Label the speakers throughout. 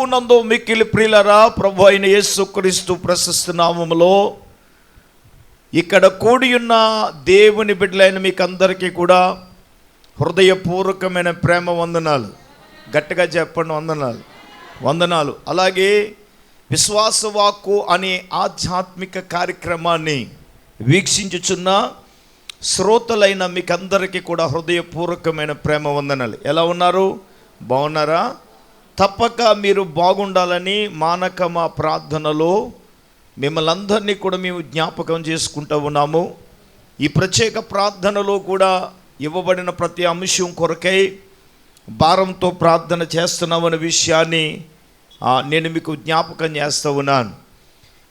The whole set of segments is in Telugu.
Speaker 1: ప్రభువునందు మిక్కిలి ప్రియులరా, ప్రభు అయిన యేసుక్రీస్తు ప్రశస్త నామములో ఇక్కడ కూడి ఉన్న దేవుని బిడ్డలైన మీకు అందరికీ కూడా హృదయపూర్వకమైన ప్రేమ వందనాలు. గట్టిగా చెప్పండి, వందనాలు, వందనాలు. అలాగే విశ్వాసవాక్కు అనే ఆధ్యాత్మిక కార్యక్రమాన్ని వీక్షించుచున్న శ్రోతలైన మీకు అందరికీ కూడా హృదయపూర్వకమైన ప్రేమ వందనాలు. ఎలా ఉన్నారు? బాగున్నారా? తప్పక మీరు బాగుండాలని మానక మా ప్రార్థనలో మిమ్మల్ని అందరినీ కూడా మేము జ్ఞాపకం చేసుకుంటూ ఉన్నాము. ఈ ప్రత్యేక ప్రార్థనలో కూడా ఇవ్వబడిన ప్రతి అంశం కొరకై భారంతో ప్రార్థన చేస్తున్నామనే విషయాన్ని నేను మీకు జ్ఞాపకం చేస్తూ ఉన్నాను.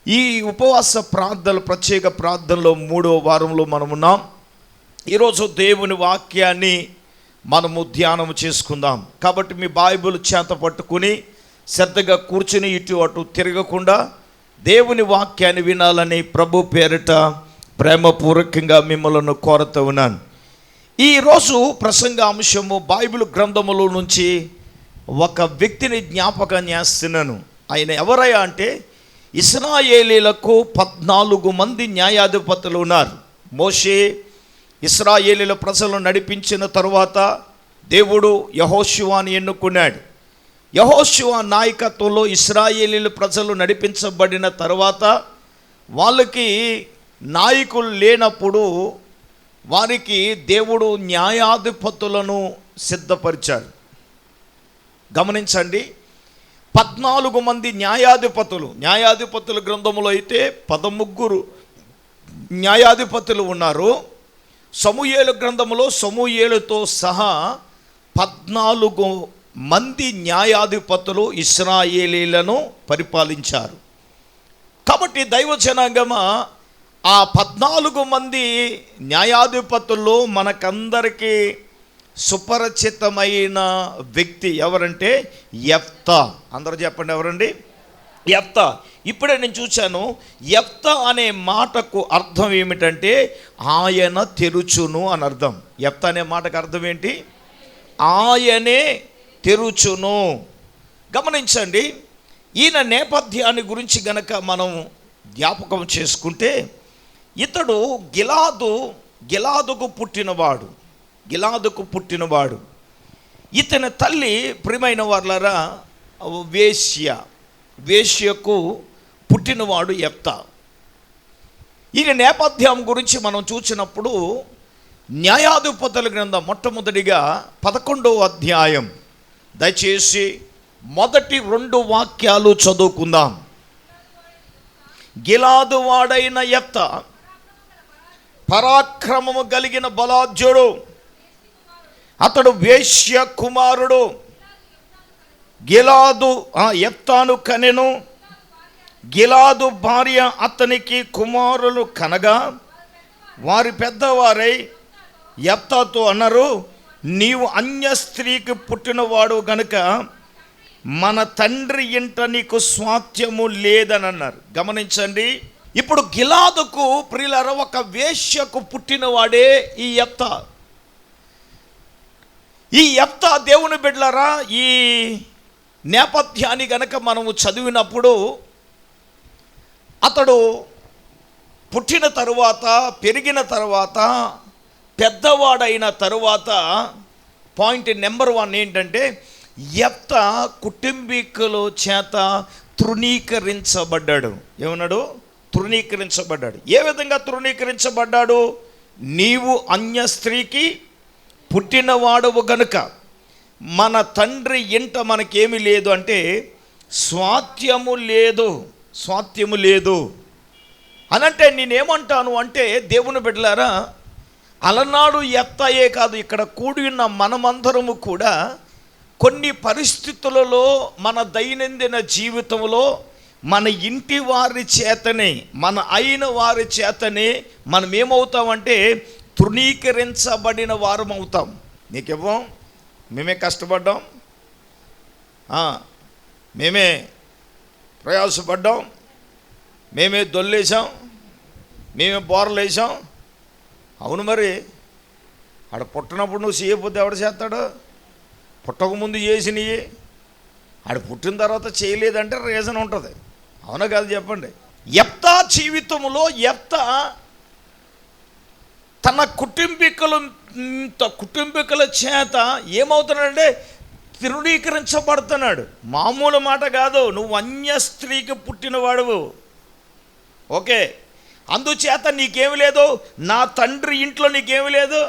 Speaker 1: ఈ ఉపవాస ప్రార్థనలు, ప్రత్యేక ప్రార్థనలో 3వ వారంలో మనమున్నాం. ఈరోజు దేవుని వాక్యాన్ని మనము ధ్యానం చేసుకుందాం. కాబట్టి మీ బైబిల్ చేత పట్టుకుని శ్రద్ధగా కూర్చుని ఇటు అటు తిరగకుండా దేవుని వాక్యాన్ని వినాలని ప్రభు పేరిట ప్రేమపూర్వకంగా మిమ్మల్ని కోరుతూ ఉన్నాను. ఈరోజు ప్రసంగ అంశము బైబిల్ గ్రంథములో నుంచి ఒక వ్యక్తిని జ్ఞాపకం చేస్తున్నాను. ఆయన ఎవరయ్యా అంటే, ఇశ్రాయేలీలకు 14 మంది న్యాయాధిపతులు ఉన్నారు. మోషే ఇశ్రాయేలీల ప్రజలను నడిపించిన తరువాత దేవుడు యెహోషువని ఎన్నుకున్నాడు. యెహోషువ నాయకత్వంలో ఇశ్రాయేలీల ప్రజలు నడిపించబడిన తర్వాత వాళ్ళకి నాయకులు లేనప్పుడు వారికి దేవుడు న్యాయాధిపతులను సిద్ధపరిచాడు. గమనించండి, 14 మంది న్యాయాధిపతుల గ్రంథములో అయితే 13 న్యాయాధిపతులు ఉన్నారు. సమూయేలు గ్రంథములో సమూయేలుతో సహా 14 మంది న్యాయాధిపతులు ఇశ్రాయేలీలను పరిపాలించారు. కాబట్టి దైవ జనాంగమా, ఆ 14 మంది న్యాయాధిపతుల్లో మనకందరికీ సుపరిచితమైన వ్యక్తి ఎవరంటే యెఫ్తా. అందరూ చెప్పండి, ఎవరండి? యెఫ్తా. ఇప్పుడే నేను చూశాను, యెఫ్తా అనే మాటకు అర్థం ఏమిటంటే ఆయన తెరుచును అని అర్థం. యెఫ్తా అనే మాటకు అర్థం ఏంటి? ఆయనే తెరుచును. గమనించండి, ఈయన నేపథ్యాన్ని గురించి గనక మనం జ్ఞాపకం చేసుకుంటే, ఇతడు గిలాదుకు పుట్టినవాడు. ఇతని తల్లి ప్రియమైన వారలారా వేశ్యకు పుట్టినవాడు యెఫ్తా. ఈయన నేపథ్యం గురించి మనం చూసినప్పుడు న్యాయాధిపతుల గ్రంథం మొట్టమొదటిగా 11వ అధ్యాయం, దయచేసి మొదటి 2 వాక్యాలు చదువుకుందాం. గిలాదు వాడైన యెఫ్తా పరాక్రమము కలిగిన బలాఢ్యుడు, అతడు వేశ్య కుమారుడు. గిలాదు యెఫ్తాను కనెను. గిలాదు భార్య అతనికి కుమారులు కనగా వారి పెద్దవారై యెఫ్తాతో అన్నారు, నీవు అన్య స్త్రీకి పుట్టినవాడు గనుక మన తండ్రి ఇంట నీకు స్వాస్థ్యము లేదని అన్నారు. గమనించండి, ఇప్పుడు గిలాదుకు ప్రియులారా ఒక వేశ్యకు పుట్టినవాడే ఈ యెఫ్తా. ఈ యెఫ్తా దేవుని బిడ్డలారా, ఈ నేపథ్యాన్ని గనక మనము చదివినప్పుడు అతడు పుట్టిన తరువాత, పెరిగిన తరువాత, పెద్దవాడైన తరువాత పాయింట్ నెంబర్ 1 ఏంటంటే, యెఫ్తా కుటుంబీకుల చేత తృణీకరించబడ్డాడు. ఏమన్నాడు? తృణీకరించబడ్డాడు. ఏ విధంగా తృణీకరించబడ్డాడు? నీవు అన్య స్త్రీకి పుట్టినవాడవు గనుక మన తండ్రి ఇంట మనకేమి లేదు అంటే స్వాస్థ్యము లేదు అనంటే నేనేమంటాను అంటే, దేవుని బిడ్డలారా, అలనాడు యెఫ్తాయే కాదు, ఇక్కడ కూడి ఉన్న మనమందరము కూడా కొన్ని పరిస్థితులలో మన దైనందిన జీవితంలో మన ఇంటి వారి చేతనే, మన అయిన వారి చేతనే మనం ఏమవుతామంటే తృణీకరించబడిన వారం అవుతాం. నీకివ్వం, మేమే కష్టపడ్డాం, మేమే ప్రయాసపడ్డాం, మేమే దొల్లేసాం, మేమే బోర్లు వేసాం. అవును, మరి ఆడ పుట్టినప్పుడు నువ్వు చేయకపోతే ఎవడు చేస్తాడు? పుట్టకముందు చేసినవి ఆడు పుట్టిన తర్వాత చేయలేదంటే రీజన్ ఉంటుంది. అవునా కాదు చెప్పండి? యెఫ్తా జీవితంలో యెఫ్తా తన కుటుంబీకుల చేత ఏమవుతున్నాడంటే తృణీకరించబడుతున్నాడు. మామూలు మాట కాదు, నువ్వు అన్య స్త్రీకి పుట్టినవాడువు, ఓకే, అందుచేత నీకేమి లేదు, నా తండ్రి ఇంట్లో నీకేమి లేదు,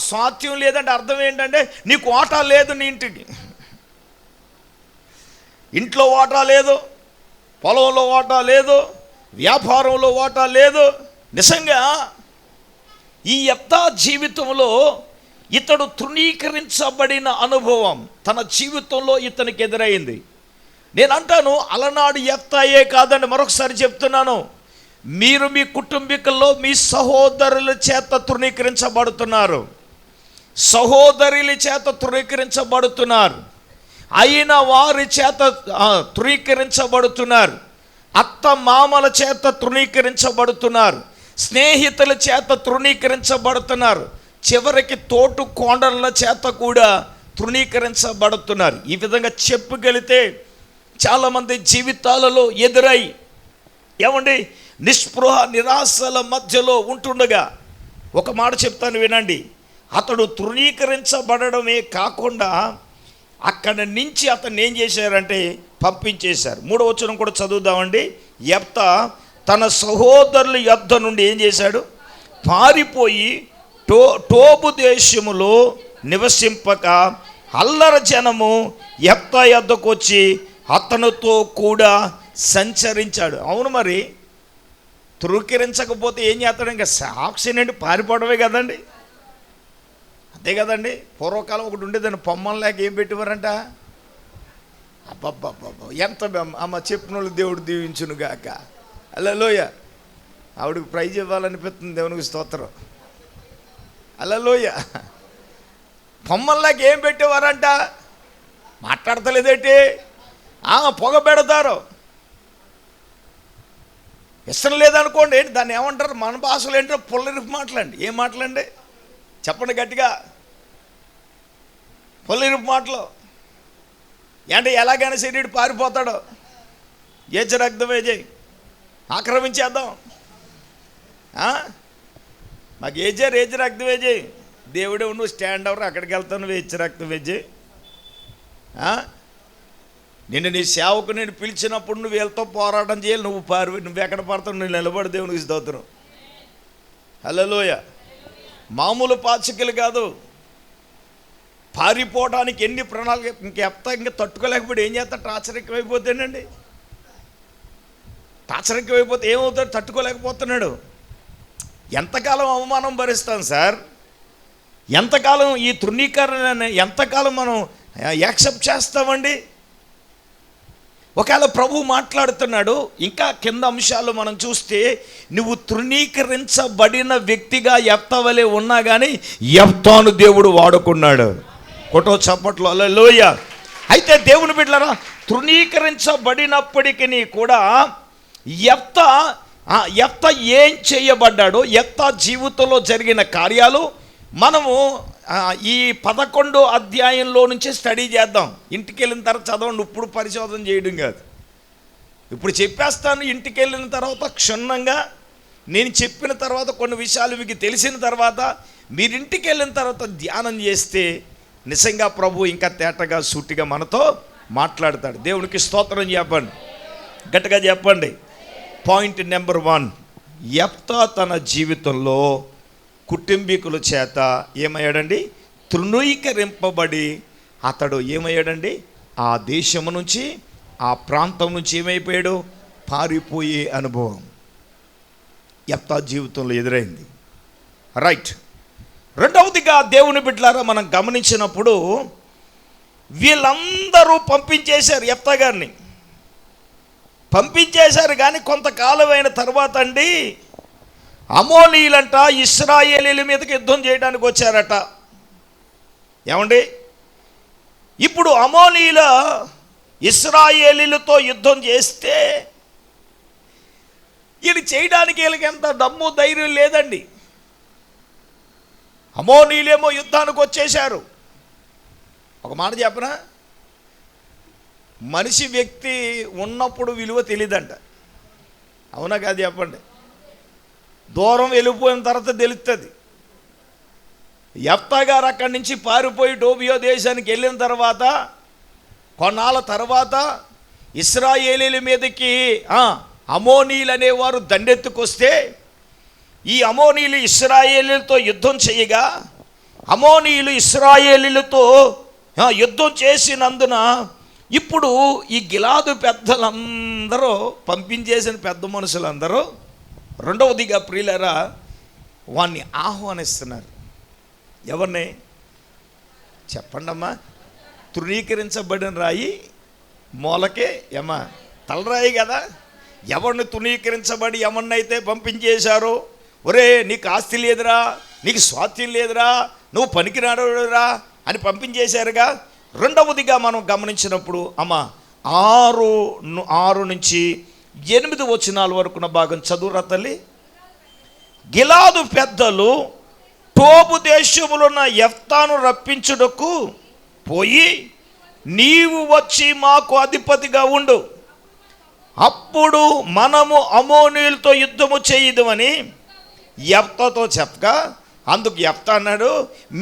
Speaker 1: స్వాస్థ్యం లేదంటే అర్థం ఏంటంటే నీకు వాటా లేదు, నీ ఇంట్లో వాటా లేదు, పొలంలో వాటా లేదు, వ్యాపారంలో వాటా లేదు. నిజంగా ఈ యెఫ్తా జీవితంలో ఇతడు తృణీకరించబడిన అనుభవం తన జీవితంలో ఇతనికి ఎదురైంది. నేను అంటాను, అలనాడు యెఫ్తాయే కాదండి, మరొకసారి చెప్తున్నాను, మీరు మీ కుటుంబీకుల్లో మీ సహోదరుల చేత తృణీకరించబడుతున్నారు, సహోదరుల చేత తృణీకరించబడుతున్నారు, అయిన వారి చేత తృణీకరించబడుతున్నారు, అత్త మామల చేత తృణీకరించబడుతున్నారు, స్నేహితుల చేత తృణీకరించబడుతున్నారు, చివరికి తోటు కోడళ్ళ చేత కూడా తృణీకరించబడుతున్నారు. ఈ విధంగా చెప్పగలిగితే చాలామంది జీవితాలలో ఎదురై ఏమండి నిస్పృహ నిరాశల మధ్యలో ఉంటుండగా ఒక మాట చెప్తాను వినండి. అతడు తృణీకరించబడమే కాకుండా అక్కడి నుంచి అతన్ని ఏం చేశారంటే పంపించేశారు. 3వ వచనం కూడా చదువుదామండి. యెఫ్తా తన సహోదరుల యొద్ద నుండి ఏం చేశాడు? పారిపోయి టోబు దేశములో నివసింపక అల్లర జనము యెఫ్తా యొద్దకు వచ్చి అతనితో కూడా సంచరించాడు. అవును, మరి తృణీకరించకపోతే ఏం చేస్తాడు? ఇంకా సాక్షి నుండి పారిపోవడమే కదండి, అంతే కదండి. పూర్వకాలం ఒకటి ఉండేదాన్ని, పొమ్మం లేక ఏం పెట్టేవారంట, అబ్బబ్బబ్బ ఎంత అమ్మ చెప్పిన వాళ్ళు దేవుడు దీవించును గాక. హల్లెలూయ. ఆవిడకి ప్రైజ్ ఇవ్వాలనిపిస్తుంది, దేవునికి స్తోత్రం. హల్లెలూయ. పొమ్మం లేక ఏం పెట్టేవారంట, మాట్లాడతలేదేంటి, పొగ పెడతారు. ఇష్టం లేదనుకోండి, ఏంటి దాన్ని ఏమంటారు, మన భాషలో ఏంటో పొల్లరిపు మాటలండి. ఏం మాటలండి చెప్పండి గట్టిగా? పొల్లరిపు మాటలు అంటే ఎలాగైనా శరీరుడు పారిపోతాడు, ఏచ రక్తమే చేయి, ఆక్రమించేద్దాం, మాకు ఏజ రక్తమే చేయి, దేవుడే నువ్వు స్టాండ్ అవర్ అక్కడికి వెళ్తాను, వేచి రక్తమే చేయి. నిన్ను నీ సేవకు నేను పిలిచినప్పుడు నువ్వు వీళ్ళతో పోరాటం చేయాలి, నువ్వు ఎక్కడ పడతావు, నువ్వు నిలబడి దేవునికి స్తోత్రం. హల్లెలూయ. మామూలు పాచికలు కాదు, పారిపోవడానికి ఎన్ని ప్రణాళిక. ఇంకా తట్టుకోలేకపోతే ఏం చేస్తా, టార్చర్ ఎక్కువైపోతేనండి, టార్చర్ ఎక్కువైపోతే ఏమవుతాడు, తట్టుకోలేకపోతున్నాడు. ఎంతకాలం అవమానం భరిస్తాం సార్, ఎంతకాలం ఈ తృణీకరణ ఎంతకాలం మనం యాక్సెప్ట్ చేస్తామండి? ఒకవేళ ప్రభు మాట్లాడుతున్నాడు, ఇంకా కింద అంశాలు మనం చూస్తే, నువ్వు తృణీకరించబడిన వ్యక్తిగా యెఫ్తా వలె ఉన్నా కానీ యెఫ్తాను దేవుడు వాడుకున్నాడు. కొట్టో చప్పట్లో హల్లెలూయ. అయితే దేవుని బిడ్డలారా, తృణీకరించబడినప్పటికీ కూడా యెఫ్తా ఏం చేయబడ్డాడో, యెఫ్తా జీవితంలో జరిగిన కార్యాలు మనము ఈ 11వ అధ్యాయంలో నుంచి స్టడీ చేద్దాం. ఇంటికి వెళ్ళిన తర్వాత చదవండి, ఇప్పుడు పరిశోధన చేయడం కాదు. ఇప్పుడు చెప్పేస్తాను, ఇంటికి వెళ్ళిన తర్వాత క్షుణ్ణంగా నేను చెప్పిన తర్వాత కొన్ని విషయాలు మీకు తెలిసిన తర్వాత మీరు ఇంటికి వెళ్ళిన తర్వాత ధ్యానం చేస్తే నిజంగా ప్రభు ఇంకా తేటగా సూటిగా మనతో మాట్లాడతాడు. దేవునికి స్తోత్రం చెప్పండి, గట్టిగా చెప్పండి. పాయింట్ నెంబర్ 1, యెఫ్తా తన జీవితంలో కుటుంబీకుల చేత ఏమయ్యాడండి? తృణీకరింపబడి అతడు ఏమయ్యాడండి? ఆ దేశము నుంచి, ఆ ప్రాంతం నుంచి ఏమైపోయాడు? పారిపోయే అనుభవం యెఫ్తా జీవితంలో ఎదురైంది. రైట్. రెండవదిగా దేవుని బిడ్డలారా, మనం గమనించినప్పుడు వీళ్ళందరూ పంపించేశారు, యెఫ్తా గారిని పంపించేశారు. కానీ కొంతకాలం అయిన తర్వాత అండి, అమోనీయులంట ఇశ్రాయేలీల మీదకి యుద్ధం చేయడానికి వచ్చారట. ఏమండి, ఇప్పుడు అమోనీయుల ఇశ్రాయేలీలతో యుద్ధం చేస్తే ఇది చేయడానికి వీళ్ళకి ఎంత దమ్ము ధైర్యం లేదండి. అమోనీయులేమో యుద్ధానికి వచ్చేశారు. ఒక మాట చెప్పనా, మనిషి వ్యక్తి ఉన్నప్పుడు విలువ తెలియదంట. అవునా కాదు చెప్పండి? దూరం వెళ్ళిపోయిన తర్వాత తెలుస్తుంది. యెఫ్తా గారు అక్కడి నుంచి పారిపోయి టోబియా దేశానికి వెళ్ళిన తర్వాత కొన్నాళ్ళ తర్వాత ఇశ్రాయేలీల మీదకి అమోనీలు అనేవారు దండెత్తుకొస్తే ఈ అమోనీలు ఇశ్రాయేలీలతో యుద్ధం చేయగా అమోనీయులు ఇశ్రాయేలీలతో యుద్ధం చేసినందున ఇప్పుడు ఈ గిలాదు పెద్దలందరూ పంపించేసిన పెద్ద మనుషులందరూ రెండవదిగా ప్రియులారా వాణ్ణి ఆహ్వానిస్తున్నారు. ఎవరిని చెప్పండమ్మా? తృణీకరించబడిన రాయి మూలకే ఏమా తలరాయి కదా. ఎవరిని తృణీకరించబడి ఎవరినైతే పంపించేశారో, ఒరే నీకు ఆస్తి లేదురా, నీకు స్వాస్థ్యం లేదురా, నువ్వు పనికిరాడురా అని పంపించేశారుగా. రెండవదిగా మనం గమనించినప్పుడు అమ్మ 6 నుంచి 8 వచనాల వరకున్న భాగం చదువురా తల్లి. గిలాదు పెద్దలు టోబు దేశములున్న యెఫ్తాను రప్పించుటకు పోయి, నీవు వచ్చి మాకు అధిపతిగా ఉండు, అప్పుడు మనము అమోనీయులతో యుద్ధము చేయదుమని యెఫ్తాతో చెప్పగా, అందుకు యెఫ్తా అన్నాడు,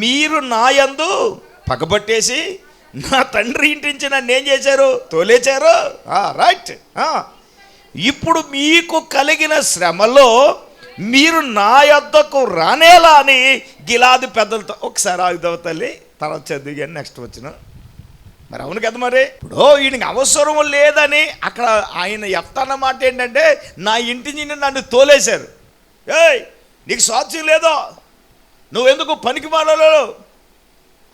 Speaker 1: మీరు నా యందు పగబట్టేసి నా తండ్రి ఇంటి నుంచి నన్ను ఏం చేశారు? తోలేశారు. రైట్. ఇప్పుడు మీకు కలిగిన శ్రమలో మీరు నా యొద్దకు రానేలా అని గిలాదు పెద్దలతో ఒకసారి ఆగుదావు తల్లి, తర్వాత చదివి కానీ నెక్స్ట్ వచ్చిన మరి. అవును కదా మరి. ఇప్పుడు ఈయనకి అవసరం లేదని అక్కడ ఆయన యెఫ్తా మాట ఏంటంటే, నా ఇంటి నుంచి నన్ను తోలేశారు, నీకు స్వాస్థ్యం లేదో, నువ్వెందుకు పనికి మాలలో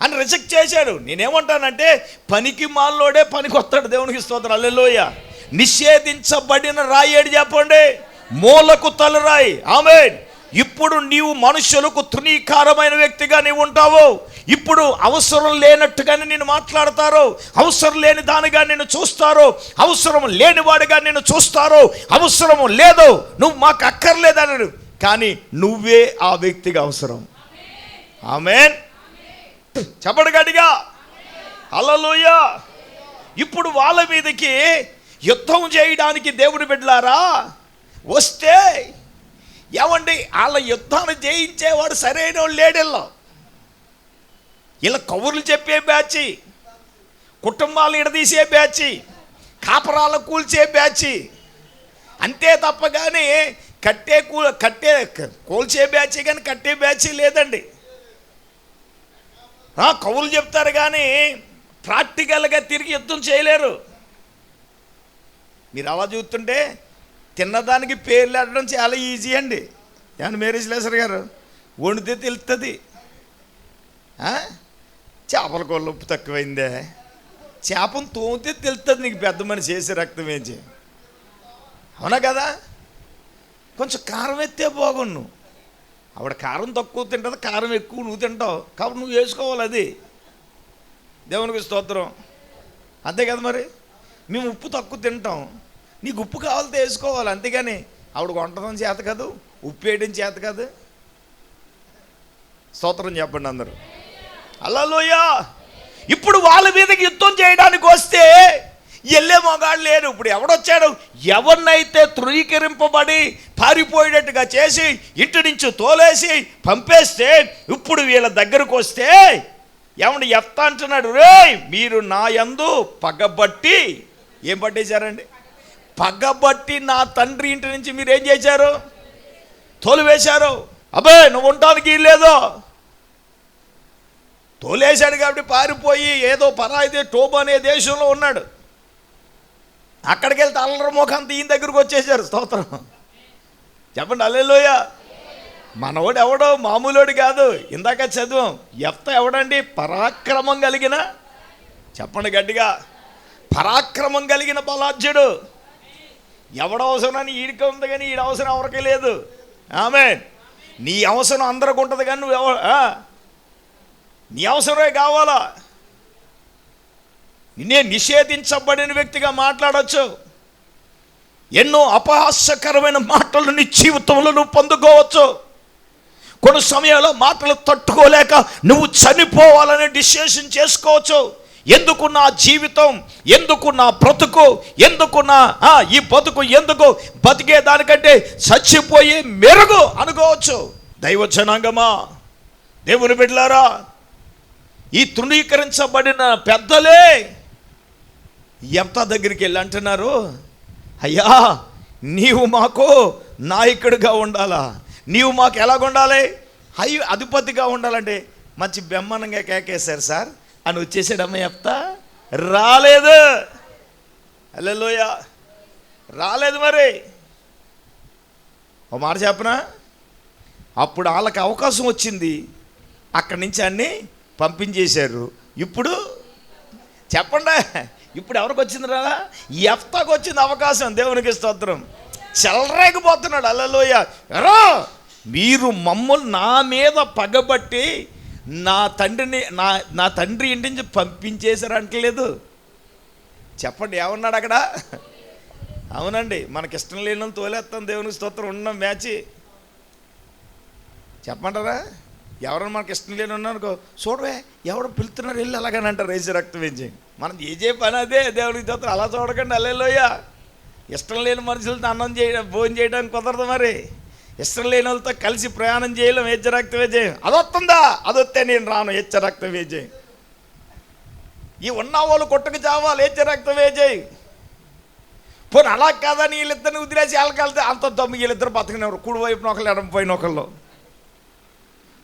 Speaker 1: అని రిజెక్ట్ చేశాడు. నేనేమంటానంటే పనికి మాలోడే పనికి వస్తాడు. దేవునికి స్తోత్రం, హల్లెలూయా. నిషేధించబడిన రాయి ఏడు చెప్పండి? మూలకు తలరాయి. ఆమేన్. ఇప్పుడు నీవు మనుషులకు తృణీకారమైన వ్యక్తిగా నీవు ఉంటావు. ఇప్పుడు అవసరం లేనట్టుగానే నేను మాట్లాడతారు, అవసరం లేని దానిగా నేను చూస్తారు, అవసరం లేనివాడిగా నేను చూస్తారు. అవసరం లేదు, నువ్వు మాకు అక్కర్లేదని, కానీ నువ్వే ఆ వ్యక్తిగా అవసరం. ఆమేన్. చెప్పడు గట్టిగా హల్లెలూయా. ఇప్పుడు వాళ్ళ మీదకి యుద్ధం చేయడానికి దేవుని బిడ్డలారా వస్తే ఏమండి, వాళ్ళ యుద్ధాన్ని జయించేవాడు సరైన లేడెల్లో. ఇలా కబుర్లు చెప్పే బ్యాచి, కుటుంబాలు ఇడదీసే బ్యాచి, కాపరాలు కూల్చే బ్యాచి, అంతే తప్ప కానీ కట్టే కూల్చే బ్యాచి కానీ కట్టే బ్యాచి లేదండి. కవులు చెప్తారు కానీ ప్రాక్టికల్గా తిరిగి యుద్ధం చేయలేరు. మీరు అలా చూస్తుంటే తిన్నదానికి పేర్లు పెట్టడం చాలా ఈజీ అండి. ఏమన్నా మేరీ శ్లేసర్ గారు వండితే తెలుస్తుంది. చేపల కూర ఉప్పు తక్కువైందే, చేపను తోమితే తెలుస్తుంది నీకు పెద్ద మనిషి చేసే రక్తం వేసి. అవునా కదా? కొంచెం కారం ఎత్తే బాగుండు. ఆవిడ కారం తక్కువ తింటుంది, కారం ఎక్కువ నువ్వు తింటావు, కాబట్టి నువ్వు వేసుకోవాలి. అది దేవునికి స్తోత్రం. అంతే కదా మరి. మేము ఉప్పు తక్కువ తింటాం, నీకు ఉప్పు కావాలితే వేసుకోవాలి, అంతేగాని ఆవిడ వంటడం చేత కాదు, ఉప్పు వేయడం చేత కాదు. స్తోత్రం చెప్పండి అందరూ, హల్లెలూయా. ఇప్పుడు వాళ్ళ మీదకి యుద్ధం చేయడానికి వస్తే వెళ్ళే మగాడు లేరు. ఇప్పుడు ఎవడొచ్చాడు? ఎవరినైతే తృణీకరింపబడి పారిపోయేటట్టుగా చేసి ఇంటి నుంచి తోలేసి పంపేస్తే ఇప్పుడు వీళ్ళ దగ్గరకు వస్తే ఏమంటే యెఫ్తా అంటున్నాడు, రే మీరు నా యందు పగబట్టి ఏం పట్టేశారండి? పగబట్టి నా తండ్రి ఇంటి నుంచి మీరు ఏం చేశారు? తోలివేశారు. అబ్బే నువ్వు ఉండటానికి లేదు. తోలేశాడు కాబట్టి పారిపోయి ఏదో పరాయిదే టోబు అనే దేశంలో ఉన్నాడు. అక్కడికి వెళ్తే అల్లరి ముఖంతా ఈయన దగ్గరకు వచ్చేసారు. స్తోత్రం చెప్పండి, హల్లెలూయా. మనవాడు ఎవడో మామూలుడు కాదు. ఇందాక చదివాం, యెఫ్తా ఎవడండి? పరాక్రమం కలిగిన, చెప్పండి గట్టిగా, పరాక్రమం కలిగిన బలాఢ్యుడు. ఎవడవసరాన్ని ఈడికి ఉంది కానీ ఈడ అవసరం ఎవరికి లేదు. ఆమేన్. నీ అవసరం అందరికి ఉంటుంది కానీ నువ్వు నీ అవసరమే కావాలా. నేను నిషేధించబడిన వ్యక్తిగా మాట్లాడచ్చు. ఎన్నో అపహాస్యకరమైన మాటలు నీ జీవితంలో నువ్వు పొందుకోవచ్చు. కొన్ని సమయాల్లో మాటలు తట్టుకోలేక నువ్వు చనిపోవాలని డిసిషన్ చేసుకోవచ్చు. ఎందుకు నా జీవితం, ఎందుకు నా బ్రతుకు, ఎందుకు నా ఈ బతుకు, ఎందుకు బతికే దానికంటే చచ్చిపోయి మెరుగు అనుకోవచ్చు. దైవ జనాంగమా, దేవుని బిడ్డలారా, ఈ తృణీకరించబడిన పెద్దలే యెఫ్తా దగ్గరికి వెళ్ళి అంటున్నారు, అయ్యా నీవు మాకు నాయకుడిగా ఉండాలా, నీవు మాకు ఎలాగుండాలి, అధిపతిగా ఉండాలంటే మంచి బెమ్మనంగా కేకేశారు సార్ అని వచ్చేసాడమ్మ యెఫ్తా. రాలేదు, హల్లెలూయా, రాలేదు. మరి ఒక మాట చెప్పనా, అప్పుడు వాళ్ళకి అవకాశం వచ్చింది, అక్కడి నుంచి అన్నీ పంపించేశారు. ఇప్పుడు చెప్పండి, ఇప్పుడు ఎవరికి వచ్చింది రా? యెఫ్తాకు వచ్చింది అవకాశం. దేవునికి స్తోత్రం. చెలరేగిపోతున్నాడు. హల్లెలూయా. ఎరా మీరు మమ్మల్ని నా మీద పగబట్టి నా తండ్రి ఇంటి నుంచి పంపించేశారు అంటలేదు. చెప్పండి, ఏమన్నాడు అక్కడ? అవునండి, మనకిష్టం లేని వాళ్ళు తోలేస్తాం. దేవునికి స్తోత్రం. ఉన్నాం మ్యాచ్ చెప్పమంటారా? ఎవరన్నా మనకి ఇష్టం లేని ఉన్నారనుకో, చూడవే ఎవడో పిలుతున్నారు వెళ్ళి అలాగని అంటారు, వేసి రక్తం వేసి. మనం ఏ పని అదే. దేవునికి స్తోత్రం. అలా చూడకండి. హల్లెలూయా. ఇష్టం లేని మనుషులతో భోజనం చేయడానికి కుదరదు. మరి ఇష్టం లేని వాళ్ళతో కలిసి ప్రయాణం చేయలేం. హెచ్చ రక్తం వేజేయం. అదొస్తుందా? అదొస్తే నేను రాను. హెచ్చ రక్తం వేజేయం. ఈ ఉన్న వాళ్ళు కొట్టుకు చావాలి. హెచ్చ రక్తం వేజేయి. పోనీ అలా కాదని వీళ్ళిద్దరిని వదిలేసి వెళ్ళగలితే అంత దమ్ము వీళ్ళిద్దరు బతకనివ్వరు. కుడి వైపున ఒకళ్ళు, ఎడమ పోయిన ఒకళ్ళు.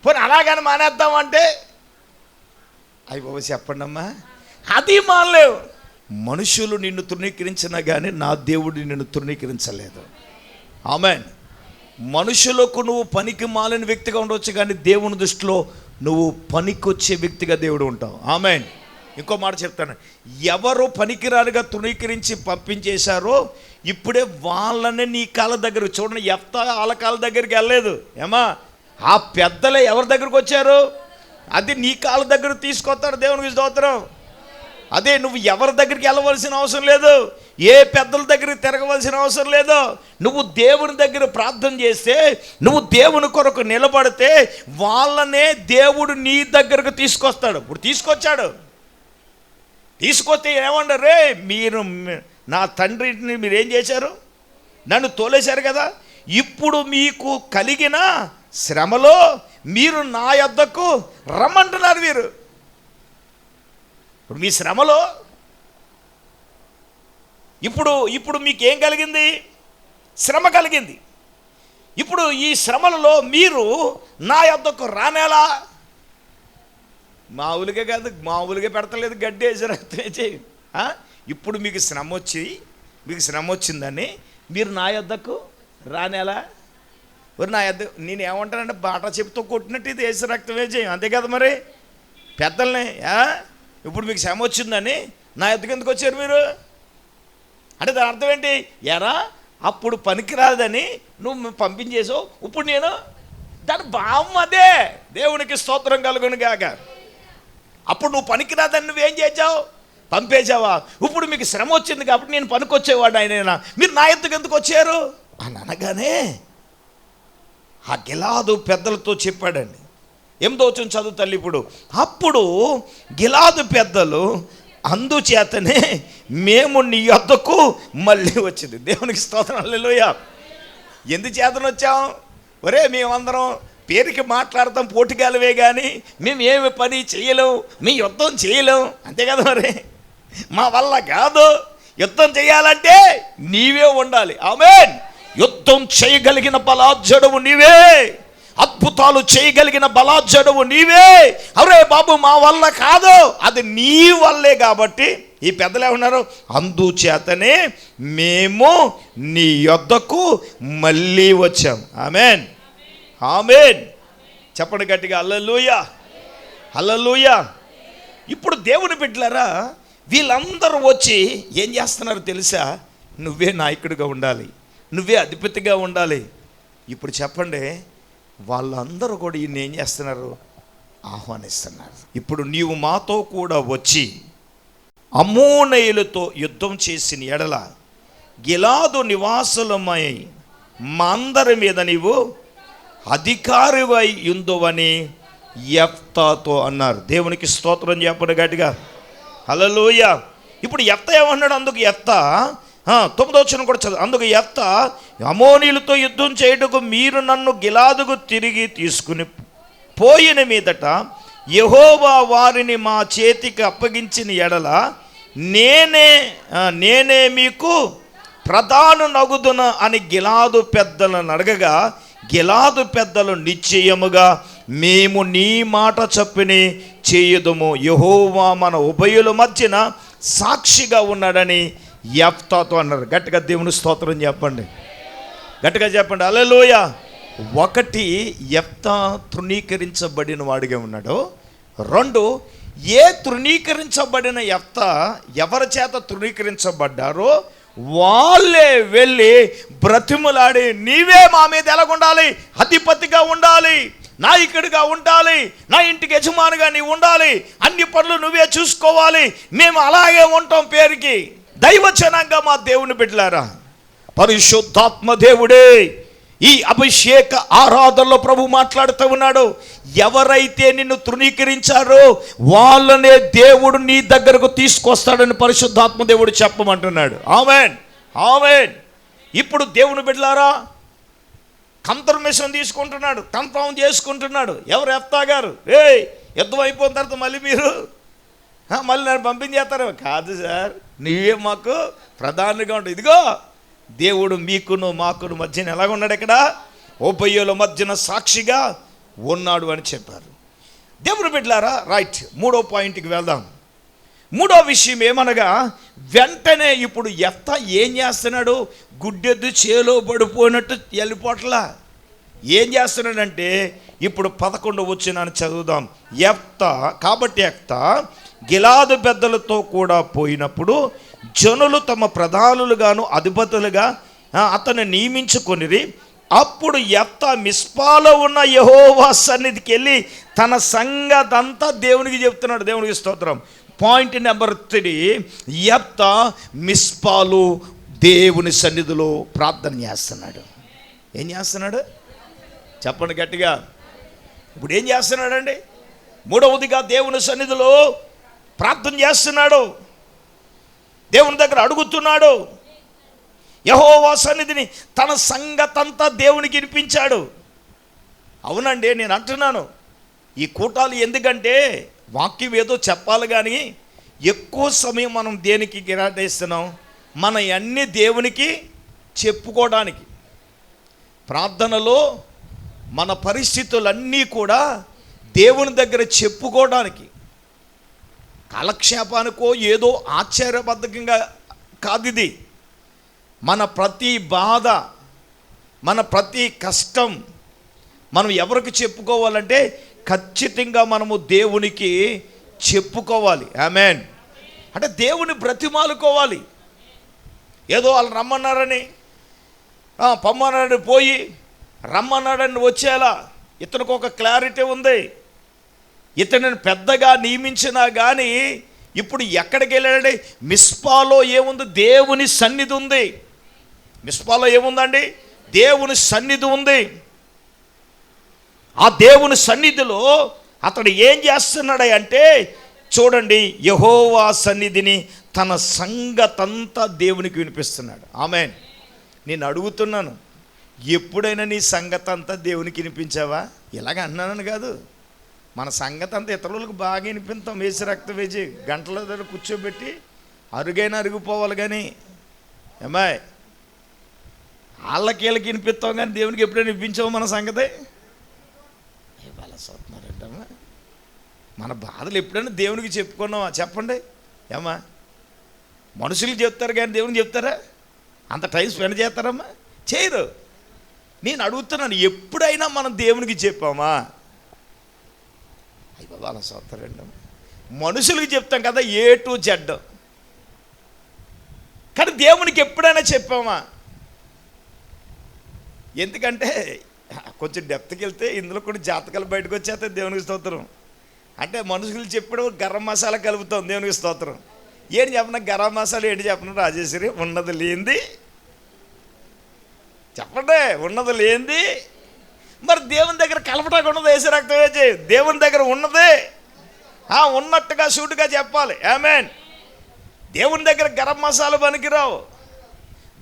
Speaker 1: పోనీ అలాగని మానేద్దామంటే అయ్యి బాబు చెప్పండి అమ్మా, అది మానలేవు. మనుషులు నిన్ను తృణీకరించినా కానీ నా దేవుడు నిన్ను తృణీకరించలేదు. ఆమేన్. మనుషులకు నువ్వు పనికి మాలిన వ్యక్తిగా ఉండవచ్చు, కానీ దేవుని దృష్టిలో నువ్వు పనికొచ్చే వ్యక్తిగా దేవుడు ఉంటావు. ఆమేన్. ఇంకో మాట చెప్తాను, ఎవరు పనికిరాలుగా తృణీకరించి పంపించేశారో ఇప్పుడే వాళ్ళనే నీ కాళ్ళ దగ్గర చూడండి. యెఫ్తా వాళ్ళ కాళ్ళ దగ్గరికి వెళ్ళలేదు. ఏమా ఆ పెద్దలే ఎవరి దగ్గరకు వచ్చారు? అది నీ కాళ్ళ దగ్గర తీసుకొస్తాడు. దేవునికి స్తోత్రం. అదే నువ్వు ఎవరి దగ్గరికి వెళ్ళవలసిన అవసరం లేదు, ఏ పెద్దల దగ్గరికి తిరగవలసిన అవసరం లేదు. నువ్వు దేవుని దగ్గర ప్రార్థన చేస్తే, నువ్వు దేవుని కొరకు నిలబడితే వాళ్ళనే దేవుడు నీ దగ్గరకు తీసుకొస్తాడు. ఇప్పుడు తీసుకొస్తే ఏమన్నారు? రే మీరు నా తండ్రిని మీరేం చేశారు? నన్ను తోలేశారు కదా. ఇప్పుడు మీకు కలిగిన శ్రమలో మీరు నా యొద్దకు రమ్మంటున్నారు. మీరు ఇప్పుడు మీ శ్రమలో ఇప్పుడు మీకేం కలిగింది? శ్రమ కలిగింది. ఇప్పుడు ఈ శ్రమలలో మీరు నా యొద్దకు రానేలా? మామూలుగా కాదు, మామూలుగా పెడతలేదు, గడ్డి వేసి రక్తం వేసి. ఇప్పుడు మీకు శ్రమ వచ్చిందని మీరు నా యొద్దకు రానేలా? నా యొద్ద నేను ఏమంటానంటే బాటా చెప్పుతో కొట్టినట్టు ఇది వేసి రక్తం వేసి, అంతే కదా. మరి పెద్దల్ని ఇప్పుడు మీకు శ్రమ వచ్చిందని నా యొద్దకు ఎందుకు వచ్చారు మీరు అంటే దాని అర్థం ఏంటి? ఎరా అప్పుడు పనికిరాదని నువ్వు పంపించేసావు, ఇప్పుడు నేను దాని భావం అదే. దేవునికి స్తోత్రం కలుగును గాక. అప్పుడు నువ్వు పనికిరాదని నువ్వేం చేసావు? పంపేశావా? ఇప్పుడు మీకు శ్రమ వచ్చింది కాబట్టి నేను పనికొచ్చేవాడు ఆయన, మీరు నా యొద్దకు ఎందుకు వచ్చారు అని అనగానే ఆ గిలాదు పెద్దలతో చెప్పాడండి. 8వ వచనం చదువు తల్లి. అప్పుడు గిలాదు పెద్దలు, అందుచేతనే మేము నీ యొద్దకు మళ్ళీ వచ్చింది. దేవునికి స్తోత్రం. హల్లెలూయా. ఎందుచేతన వచ్చాం? ఒరే మేమందరం పేరుకి మాట్లాడతాం, పోటీగాలవే కానీ మేము ఏమి పని చేయలేము, మీ యుద్ధం చేయలేము, అంతే కదా. మరి మా వల్ల కాదు. యుద్ధం చేయాలంటే నీవే ఉండాలి. ఆమేన్. యుద్ధం చేయగలిగిన బలాఢ్యుడవు నీవే, అద్భుతాలు చేయగలిగిన బలాఢ్యుడవు నీవే. అరే బాబు మా వల్ల కాదు, అది నీ వల్లే. కాబట్టి ఈ పెద్దలు ఏమన్నారు? అందుచేతనే మేము నీ యొద్దకు మళ్ళీ వచ్చాం. ఆమేన్, ఆమేన్. చెప్పండి గట్టిగా, హల్లెలూయా, హల్లెలూయా. ఇప్పుడు దేవుని బిడ్డలారా, వీళ్ళందరూ వచ్చి ఏం చేస్తున్నారు తెలుసా? నువ్వే నాయకుడిగా ఉండాలి, నువ్వే అధిపతిగా ఉండాలి. ఇప్పుడు చెప్పండి, వాళ్ళందరూ కూడా ఈయన ఏం చేస్తున్నారు? ఆహ్వానిస్తున్నారు. ఇప్పుడు నీవు మాతో కూడా వచ్చి అమ్మోనీయులతో యుద్ధం చేసిన ఎడల గిలాదు నివాసులమై మా అందరి మీద నీవు అధికారివై ఉందువని యెఫ్తాతో అన్నారు. దేవునికి స్తోత్రం చెప్పండి గట్టిగా. హల్లెలూయా. ఇప్పుడు ఎత్త ఏమన్నాడు? అందుకు ఎత్త 9వ వచనం కూడా చదువు. అందుకు ఎత్త, అమోనీయులతో యుద్ధం చేయుటకు మీరు నన్ను గిలాదుకు తిరిగి తీసుకుని పోయిన మీదట యెహోవా వారిని మా చేతికి అప్పగించిన ఎడల నేనే మీకు ప్రధాన నగుదున అని గిలాదు పెద్దలను అడగగా, గిలాదు పెద్దలు నిశ్చయముగా మేము నీ మాట చొప్పునే చేయుదుము, యెహోవా మన ఉభయుల మధ్యన సాక్షిగా ఉన్నాడని యెఫ్తాతో అన్నారు. గట్టిగా దేవుని స్తోత్రం చెప్పండి, గట్టిగా చెప్పండి హల్లెలూయా. ఒకటి, యెఫ్తా తృణీకరించబడిన వాడిగా ఉన్నాడు. 2, తృణీకరించబడిన యెఫ్తా ఎవరి చేత తృణీకరించబడ్డారో వాళ్ళే వెళ్ళి బ్రతిములాడి, నీవే మా మీద ఎలాగుండాలి, అధిపతిగా ఉండాలి, నాయకుడిగా ఉండాలి, నా ఇంటికి యజమానిగా నీవు ఉండాలి, అన్ని పనులు నువ్వే చూసుకోవాలి, మేము అలాగే ఉంటాం పేరుకి. దైవజనంగా మా దేవుని బిడ్డలారా, పరిశుద్ధాత్మ దేవుడే ఈ అభిషేక ఆరాధనలో ప్రభు మాట్లాడుతూ ఉన్నాడు. ఎవరైతే నిన్ను తృణీకరించారో వాళ్ళనే దేవుడు నీ దగ్గరకు తీసుకొస్తాడని పరిశుద్ధాత్మ దేవుడు చెప్పమంటున్నాడు. ఆమేన్, ఆమేన్. ఇప్పుడు దేవుని బిడ్డలారా, కన్ఫర్మేషన్ తీసుకుంటున్నాడు, కన్ఫర్మ్ చేసుకుంటున్నాడు. ఎవరు? యెఫ్తా గారు. యుద్ధం అయిపోయిన తర్వాత మళ్ళీ మీరు మళ్ళీ నన్ను పంపించేస్తారు. కాదు సార్, నీవే మాకు ప్రధానిగా ఉంటుంది. ఇదిగో దేవుడు మీకును మాకును మధ్యన ఎలాగ ఉన్నాడు? ఇక్కడ ఉభయుల మధ్యన సాక్షిగా ఉన్నాడు అని చెప్పారు. దేవుని బిడ్డలారా, రైట్, 3వ పాయింట్కి వెళ్దాం. 3వ విషయం ఏమనగా, వెంటనే ఇప్పుడు యెఫ్తా ఏం చేస్తున్నాడు? గుడ్డెద్దు చేలో పడిపోయినట్టు వెళ్ళిపోట్లా. ఏం చేస్తున్నాడంటే, ఇప్పుడు 11వ వచనాన్ని చదువుదాం. కాబట్టి యెఫ్తా గిలాదు పెద్దలతో కూడా పోయినప్పుడు జనులు తమ ప్రధానులుగాను అధిపతులుగా అతను నియమించుకొనిరి. అప్పుడు యెఫ్తా మిస్పాలో ఉన్న యెహోవా సన్నిధికి వెళ్ళి తన సంగతంతా దేవునికి చెప్తున్నాడు. దేవునికి స్తోత్రం. పాయింట్ నెంబర్ 3, యెఫ్తా మిస్పాలు దేవుని సన్నిధిలో ప్రార్థన చేస్తున్నాడు. ఏం చేస్తున్నాడు? చెప్పండి గట్టిగా. ఇప్పుడు ఏం చేస్తున్నాడండి? 3వదిగా దేవుని సన్నిధిలో ప్రార్థన చేస్తున్నాడు, దేవుని దగ్గర అడుగుతున్నాడు. యెహోవా సన్నిధిని తన సంగతంతా దేవునికి వినిపించాడు. అవునండి, నేను అంటున్నాను, ఈ కూటాలు ఎందుకంటే వాక్యం ఏదో చెప్పాలి, కానీ ఎక్కువ సమయం మనం దేనికి గిరాటేస్తున్నాం? మన అన్ని దేవునికి చెప్పుకోవడానికి. ప్రార్థనలో మన పరిస్థితులన్నీ కూడా దేవుని దగ్గర చెప్పుకోవడానికి, కాలక్షేపానికో ఏదో ఆశ్చర్యబద్ధకంగా కాదు. ఇది మన ప్రతి బాధ, మన ప్రతి కష్టం మనం ఎవరికి చెప్పుకోవాలంటే ఖచ్చితంగా మనము దేవునికి చెప్పుకోవాలి. ఆమేన్. అంటే దేవుని బ్రతిమాలుకోవాలి. ఏదో వాళ్ళు రమ్మన్నారని పొమ్మన్నారని పోయి రమ్మన్నాడని వచ్చేలా ఇతనికి ఒక క్లారిటీ ఉంది. ఇతనిని పెద్దగా నియమించినా కానీ ఇప్పుడు ఎక్కడికి వెళ్ళాడండి? మిస్పాలో ఏముంది? దేవుని సన్నిధి ఉంది. మిస్పాలో ఏముందండి? దేవుని సన్నిధి ఉంది. ఆ దేవుని సన్నిధిలో అతడు ఏం చేస్తున్నాడు అంటే, చూడండి, యెహోవా సన్నిధిని తన సంగతంతా దేవునికి వినిపిస్తున్నాడు. ఆమేన్. నేను అడుగుతున్నాను, ఎప్పుడైనా నీ సంగతంతా దేవునికి వినిపించావా? ఇలాగ అన్నానని కాదు, మన సంగతి అంతా ఇతరులకు బాగా వినిపిస్తాం. వేసి రక్తం వేసి గంటల దగ్గర కూర్చోబెట్టి అరుగైనా అరిగిపోవాలి, కానీ ఏమాయ్ వాళ్ళకి వినిపిస్తాం, కానీ దేవునికి ఎప్పుడైనా వినిపించావు మన సంగతి? వాళ్ళ చూస్తున్నారంటమ్మా, మన బాధలు ఎప్పుడైనా దేవునికి చెప్పుకున్నావా? చెప్పండి. ఏమా మనుషులు చెప్తారు కానీ దేవునికి చెప్తారా? అంత టైం స్పెండ్ చేస్తారమ్మా? చేయరు. నేను అడుగుతున్నాను, ఎప్పుడైనా మనం దేవునికి చెప్పామా? అయ్యో వాళ్ళ చూస్తారండి. మనుషులకి చెప్తాం కదా A to Z, కానీ దేవునికి ఎప్పుడైనా చెప్పామా? ఎందుకంటే కొంచెం డెప్త్కి వెళ్తే ఇందులో కూడా జాతకాలు బయటకు వచ్చేస్తే దేవునికి స్తోత్రం. అంటే మనుషులు చెప్పడం గరం మసాలా కలుపుతాం దేవునికి స్తోత్రం. ఏంటి చెప్పిన గరం మసాలా ఏంటి చెప్పిన రాజేశ్వరి? ఉన్నది లేనిది చెప్పండి, ఉన్నది లేనిది. మరి దేవుని దగ్గర కలపటానికి ఉన్నది వేసి రక్తం వేసి దేవుని దగ్గర ఉన్నదే ఉన్నట్టుగా సూటుగా చెప్పాలి. ఆమేన్. దేవుని దగ్గర గరం మసాలా పనికిరావు.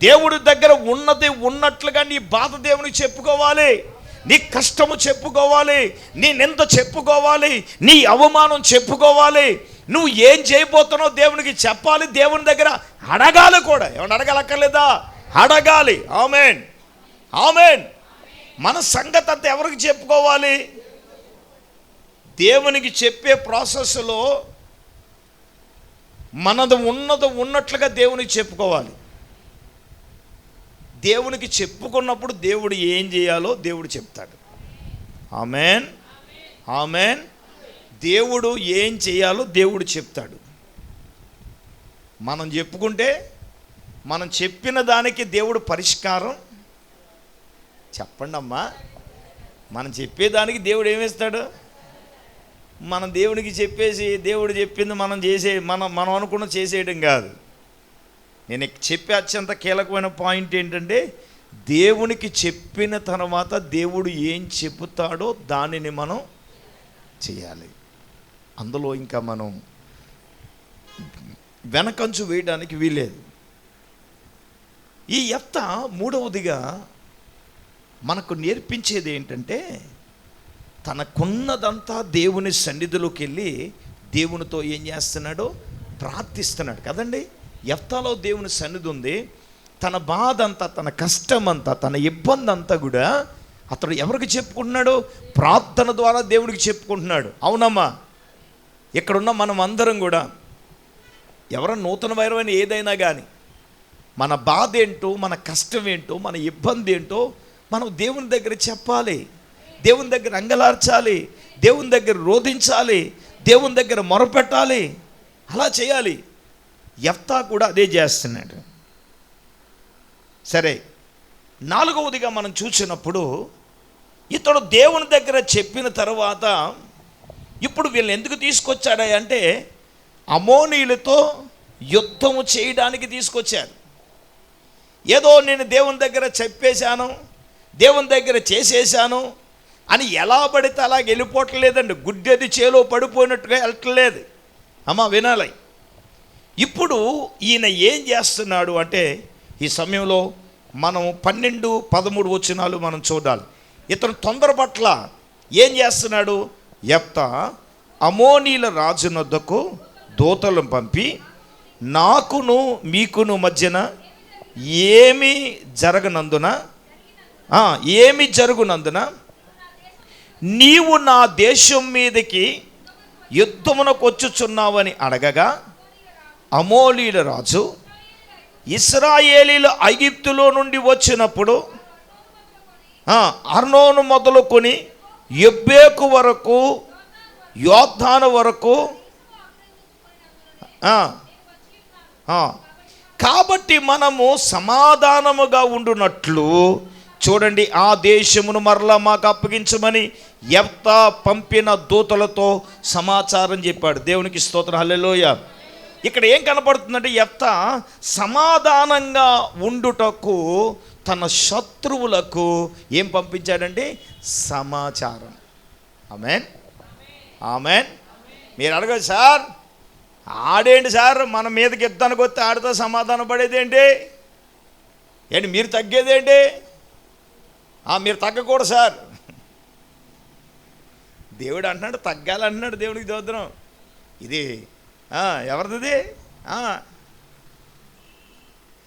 Speaker 1: దేవుడి దగ్గర ఉన్నది ఉన్నట్లుగా నీ బాధ దేవునికి చెప్పుకోవాలి, నీ కష్టము చెప్పుకోవాలి, నీ నింద చెప్పుకోవాలి, నీ అవమానం చెప్పుకోవాలి. నువ్వు ఏం చేయబోతున్నావు దేవునికి చెప్పాలి, దేవుని దగ్గర అడగాలి కూడా. ఏమన్నా అడగాలక్కర్లేదా? అడగాలి. ఆమేన్, ఆమేన్. మన సంగతి అంతా ఎవరికి చెప్పుకోవాలి? దేవునికి చెప్పే ప్రాసెస్లో మనది ఉన్నట్లుగా దేవునికి చెప్పుకోవాలి. దేవునికి చెప్పుకున్నప్పుడు దేవుడు ఏం చేయాలో దేవుడు చెప్తాడు. ఆమేన్, ఆమేన్. దేవుడు ఏం చేయాలో దేవుడు చెప్తాడు. మనం చెప్పుకుంటే మనం చెప్పిన దానికి దేవుడు పరిష్కారం చెప్పండి అమ్మా. మనం చెప్పేదానికి దేవుడు ఏమిస్తాడు? మనం దేవునికి చెప్పేసి దేవుడు చెప్పింది మనం అనుకున్న చేసేయడం కాదు. నేను చెప్పే అత్యంత కీలకమైన పాయింట్ ఏంటంటే, దేవునికి చెప్పిన తర్వాత దేవుడు ఏం చెబుతాడో దానిని మనం చేయాలి. అందులో ఇంకా మనం వెనకంచు వేయడానికి వీలేదు. ఈ యెఫ్తా మూడవదిగా మనకు నేర్పించేది ఏంటంటే, తనకున్నదంతా దేవుని సన్నిధిలోకి వెళ్ళి దేవునితో ఏం చేస్తున్నాడో ప్రార్థిస్తున్నాడు కదండి. యెఫ్తాలో దేవుని సన్నిధి ఉంది. తన బాధ అంతా, తన కష్టం అంతా, తన ఇబ్బంది అంతా కూడా అతడు ఎవరికి చెప్పుకుంటున్నాడు? ప్రార్థన ద్వారా దేవునికి చెప్పుకుంటున్నాడు. అవునమ్మా. ఇక్కడున్న మనం అందరం కూడా ఎవరైనా నూతన వైరమైన ఏదైనా కానీ మన బాధ ఏంటో, మన కష్టం ఏంటో, మన ఇబ్బంది ఏంటో మనం దేవుని దగ్గర చెప్పాలి, దేవుని దగ్గర అంగలార్చాలి, దేవుని దగ్గర రోధించాలి, దేవుని దగ్గర మొరపెట్టాలి. అలా చేయాలి. యెఫ్తా కూడా అదే చేస్తున్నాడు. సరే, నాలుగవదిగా మనం చూసినప్పుడు ఇతడు దేవుని దగ్గర చెప్పిన తర్వాత ఇప్పుడు వీళ్ళని ఎందుకు తీసుకొచ్చాడా అంటే, అమోనీయులతో యుద్ధము చేయడానికి తీసుకొచ్చారు. ఏదో నేను దేవుని దగ్గర చెప్పేశాను, దేవుని దగ్గర చేసేసాను అని ఎలా పడితే అలా వెళ్ళిపోవట్లేదండి. గుడ్డెది చేలో పడిపోయినట్టుగా వెళ్ళట్లేదు. అమ్మ వినాలి. ఇప్పుడు ఈయన ఏం చేస్తున్నాడు అంటే, ఈ సమయంలో మనం 12, 13 వచనాలు మనం చూడాలి. ఇతను తొందర పట్ల ఏం చేస్తున్నాడు? యెఫ్తా అమోనీల రాజునొద్దకు దూతలను పంపి, నాకును మీకును మధ్యన ఏమి జరుగునందున నీవు నా దేశం మీదకి యుద్ధమునకు వచ్చుచున్నావని అడగగా, అమోనీయుల రాజు ఇశ్రాయేలీలు ఐగుప్తులో నుండి వచ్చినప్పుడు అర్నోను మొదలుకొని యబ్బేకు వరకు, యోర్దాను వరకు, కాబట్టి మనము సమాధానముగా ఉండునట్లు చూడండి ఆ దేశమును మరలా మాకు అప్పగించమని యెఫ్తా పంపిన దూతలతో సమాచారం చెప్పాడు. దేవునికి స్తోత్రం, హల్లెలూయా. ఇక్కడ ఏం కనపడుతుందంటే, యెఫ్తా సమాధానంగా ఉండుటకు తన శత్రువులకు ఏం పంపించాడంటే? సమాచారం. ఆమేన్, ఆమేన్. మీరు అడగదు, సార్ ఆడేంటి సార్ మన మీదకి యుద్ధానికి వస్తే ఆడితో సమాధానం పడేది ఏంటి? మీరు తగ్గేదేంటి? మీరు తగ్గకూడదు సార్. దేవుడు అంటున్నాడు తగ్గాలంటున్నాడు. దేవుడికి దోద్రం ఇది ఎవరిది?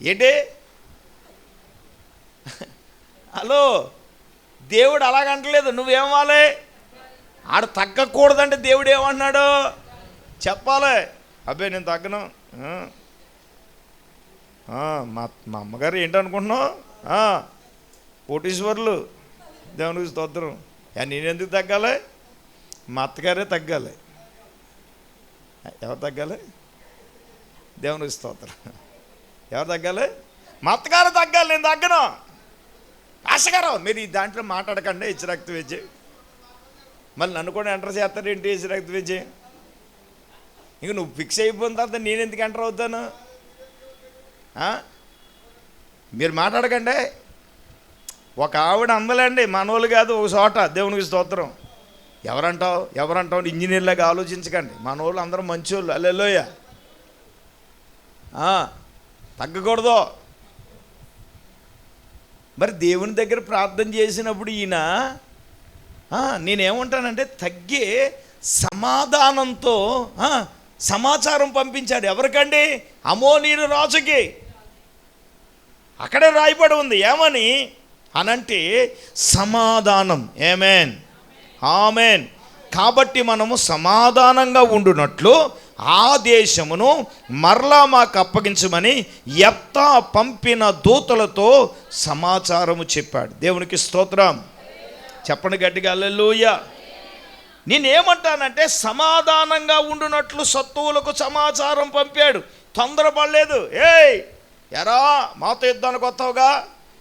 Speaker 1: ఏంటి? హలో, దేవుడు అలాగంటలేదు. నువ్వేమవాలి? ఆడ తగ్గకూడదంటే దేవుడు ఏమంటున్నాడు చెప్పాలి. అబ్బాయి నేను తగ్గను. మా అమ్మగారు ఏంటనుకుంటున్నావు? కోటీశ్వర్లు. దేవునికి స్తోత్రం. నేనెందుకు తగ్గాలి? మా అత్తగారే తగ్గాలి. ఎవరు తగ్గాలి? దేవునికి స్తోత్రం. ఎవరు తగ్గాలి? మా అత్తగారు తగ్గాలి. నేను తగ్గను. ఆశగారు మీరు ఈ దాంట్లో మాట్లాడకండి. ఇచ్చి రక్తం వేచి మళ్ళీ నన్ను కూడా ఎంటర్ చేస్తారు ఏంటి? ఇచ్చి రక్తం వేచి ఇంక నువ్వు ఫిక్స్ అయిపోయిన తర్వాత నేను ఎందుకు ఎంటర్ అవుతాను? మీరు మాట్లాడకండి. ఒక ఆవిడ అందలేండి, మనోళ్ళు కాదు, ఒక చోట. దేవునికి స్తోత్రం. ఎవరంటావు ఇంజనీర్లాగా ఆలోచించకండి. మన వాళ్ళు అందరూ మంచోళ్ళు. హల్లెలూయా. తగ్గకూడదు. మరి దేవుని దగ్గర ప్రార్థన చేసినప్పుడు ఈయన నేనేమంటానంటే తగ్గే సమాధానంతో సమాచారం పంపించాడు. ఎవరికండి? అమోనీయుల రాజుకి. అక్కడే రాయబడి ఉంది ఏమని అనంటే సమాధానం. ఆమేన్, ఆమేన్. కాబట్టి మనము సమాధానంగా ఉండునట్లు ఆ దేశమును మరలా మాకు అప్పగించమని యెఫ్తా పంపిన దూతలతో సమాచారము చెప్పాడు. దేవునికి స్తోత్రం. చెప్పండి గట్టిగా హల్లెలూయా. నేనేమంటానంటే సమాధానంగా ఉండునట్లు శత్రువులకు సమాచారం పంపాడు. తొందరపడలేదు. ఎరా మాతో యుద్ధానికి వస్తావుగా,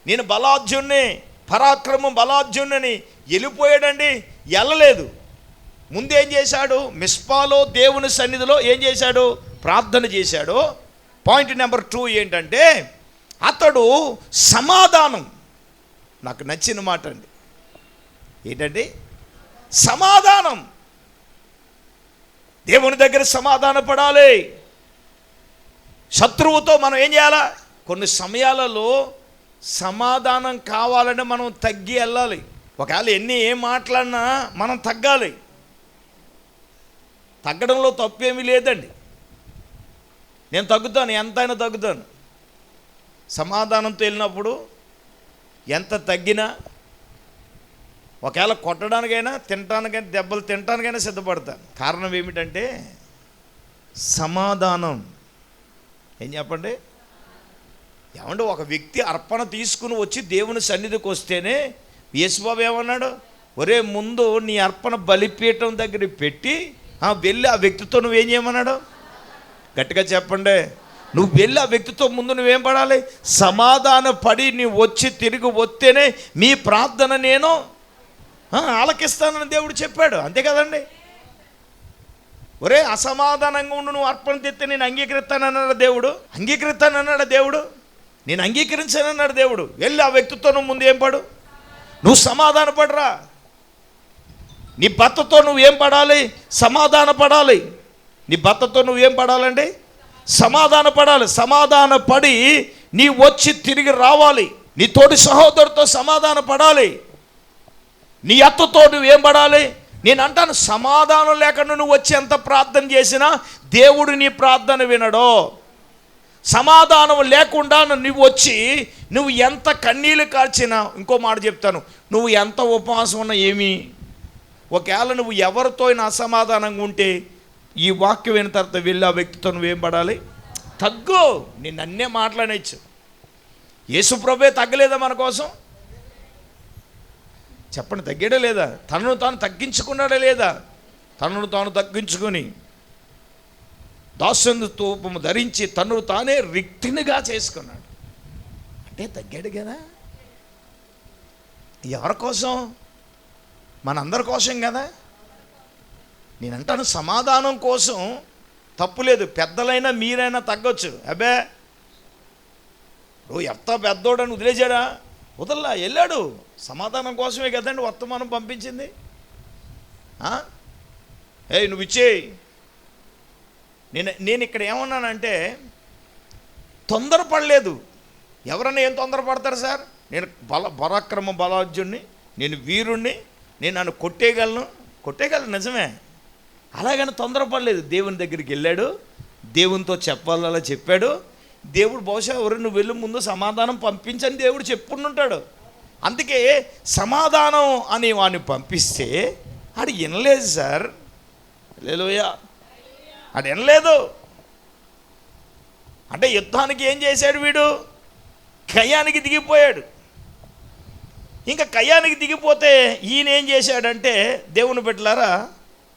Speaker 1: నేను బలాఢ్యుణ్ణి, పరాక్రమం బలాఢ్యుణ్ణి వెళ్ళిపోయాడండి. వెళ్ళలేదు. ముందేం చేశాడు? మిస్పాలో దేవుని సన్నిధిలో ఏం చేశాడు? ప్రార్థన చేశాడు. పాయింట్ నెంబర్ 2 ఏంటంటే అతడు సమాధానం. నాకు నచ్చిన మాట అండి. ఏంటండి? సమాధానం. దేవుని దగ్గర సమాధాన పడాలి. శత్రువుతో మనం ఏం చేయాలా? కొన్ని సమయాలలో సమాధానం కావాలంటే మనం తగ్గి వెళ్ళాలి. ఒకవేళ ఏం మాట్లాడినా మనం తగ్గాలి. తగ్గడంలో తప్పేమీ లేదండి. నేను తగ్గుతాను, ఎంతైనా తగ్గుతాను. సమాధానంతో వెళ్ళినప్పుడు ఎంత తగ్గినా, ఒకవేళ కొట్టడానికైనా తినటానికైనా దెబ్బలు తినటానికైనా సిద్ధపడతాను. కారణం ఏమిటంటే సమాధానం. ఏం చెప్పండి? ఏమంటే ఒక వ్యక్తి అర్పణ తీసుకుని వచ్చి దేవుని సన్నిధికి వస్తేనే యేసుబాబు ఏమన్నాడు? ఒరే ముందు నీ అర్పణ బలిపీఠం దగ్గర పెట్టి వెళ్ళి ఆ వ్యక్తితో నువ్వేం చేయమన్నాడు? గట్టిగా చెప్పండి. నువ్వు వెళ్ళి ఆ వ్యక్తితో ముందు నువ్వేం పడాలి? సమాధాన పడి నువ్వు వచ్చి తిరిగి వస్తేనే మీ ప్రార్థన నేను ఆలకిస్తానని దేవుడు చెప్పాడు. అంతే కదండి. ఒరే అసమాధానంగా ఉండు, నువ్వు అర్పణ తెస్తే నేను అంగీకరిస్తానన్నాడు దేవుడు. అంగీకరిస్తానన్నాడు దేవుడు. నేను అంగీకరించానన్నాడు దేవుడు. వెళ్ళి ఆ వ్యక్తితో నువ్వు ముందు ఏం పడు? నువ్వు సమాధాన పడరా. నీ భర్తతో నువ్వేం పడాలి? సమాధాన పడాలి. నీ భర్తతో నువ్వేం పడాలండి? సమాధాన పడాలి. సమాధాన పడి నీ వచ్చి తిరిగి రావాలి. నీ తోటి సహోదరుతో సమాధాన పడాలి. నీ అత్తతో నువ్వేం పడాలి? నేను అంటాను, సమాధానం లేకుండా నువ్వు వచ్చి ఎంత ప్రార్థన చేసినా దేవుడు నీ ప్రార్థన వినడో. సమాధానం లేకుండా నువ్వు వచ్చి నువ్వు ఎంత కన్నీళ్ళు కార్చినా, ఇంకో మాట చెప్తాను, నువ్వు ఎంత ఉపవాసం ఉన్నా ఏమి, ఒకవేళ నువ్వు ఎవరితో అసమాధానంగా ఉంటే ఈ వాక్యం విన్న తర్వాత వెళ్ళి ఆ వ్యక్తితో నువ్వేం పడాలి? తగ్గు. నేను అన్నే మాట్లాడచ్చు. యేసుప్రభువే తగ్గలేదా మన కోసం? చెప్పండి, తగ్గాడే లేదా? తనను తాను తగ్గించుకున్నాడా లేదా? తనను తాను తగ్గించుకొని దాసుని రూపము ధరించి తనను తానే రిక్తినిగా చేసుకున్నాడు. అంటే తగ్గాడు కదా. ఎవరి కోసం? మనందరి కోసం కదా. నేనంటాను సమాధానం కోసం తప్పులేదు. పెద్దలైనా మీరైనా తగ్గొచ్చు. అబ్బే యెఫ్తా పెద్దోడని వదిలేశాడా? వదల్లా, వెళ్ళాడు. సమాధానం కోసమే కదండి వర్తమానం పంపించింది. నువ్వు ఇచ్చేయి. నేను ఇక్కడ ఏమన్నానంటే తొందరపడలేదు. ఎవరన్నా ఏం తొందరపడతారు సార్? నేను పరాక్రమ బలాఢ్యుణ్ణి, నేను వీరుణ్ణి, నేను నన్ను కొట్టేయగలను నిజమే. అలాగని తొందరపడలేదు. దేవుని దగ్గరికి వెళ్ళాడు, దేవునితో చెప్పాలలా చెప్పాడు. దేవుడు బహుశా ఎవరు నువ్వు వెళ్ళి ముందు సమాధానం పంపించని దేవుడు చెప్పుకుంటుంటాడు. అందుకే సమాధానం అని వాడిని పంపిస్తే ఆడు వినలేదు సార్. హల్లెలూయా. ఆడు వినలేదు. అంటే యుద్ధానికి ఏం చేశాడు వీడు? కయ్యానికి దిగిపోయాడు. ఇంకా కయ్యానికి దిగిపోతే ఈయన ఏం చేశాడంటే, దేవుని బిడ్డలారా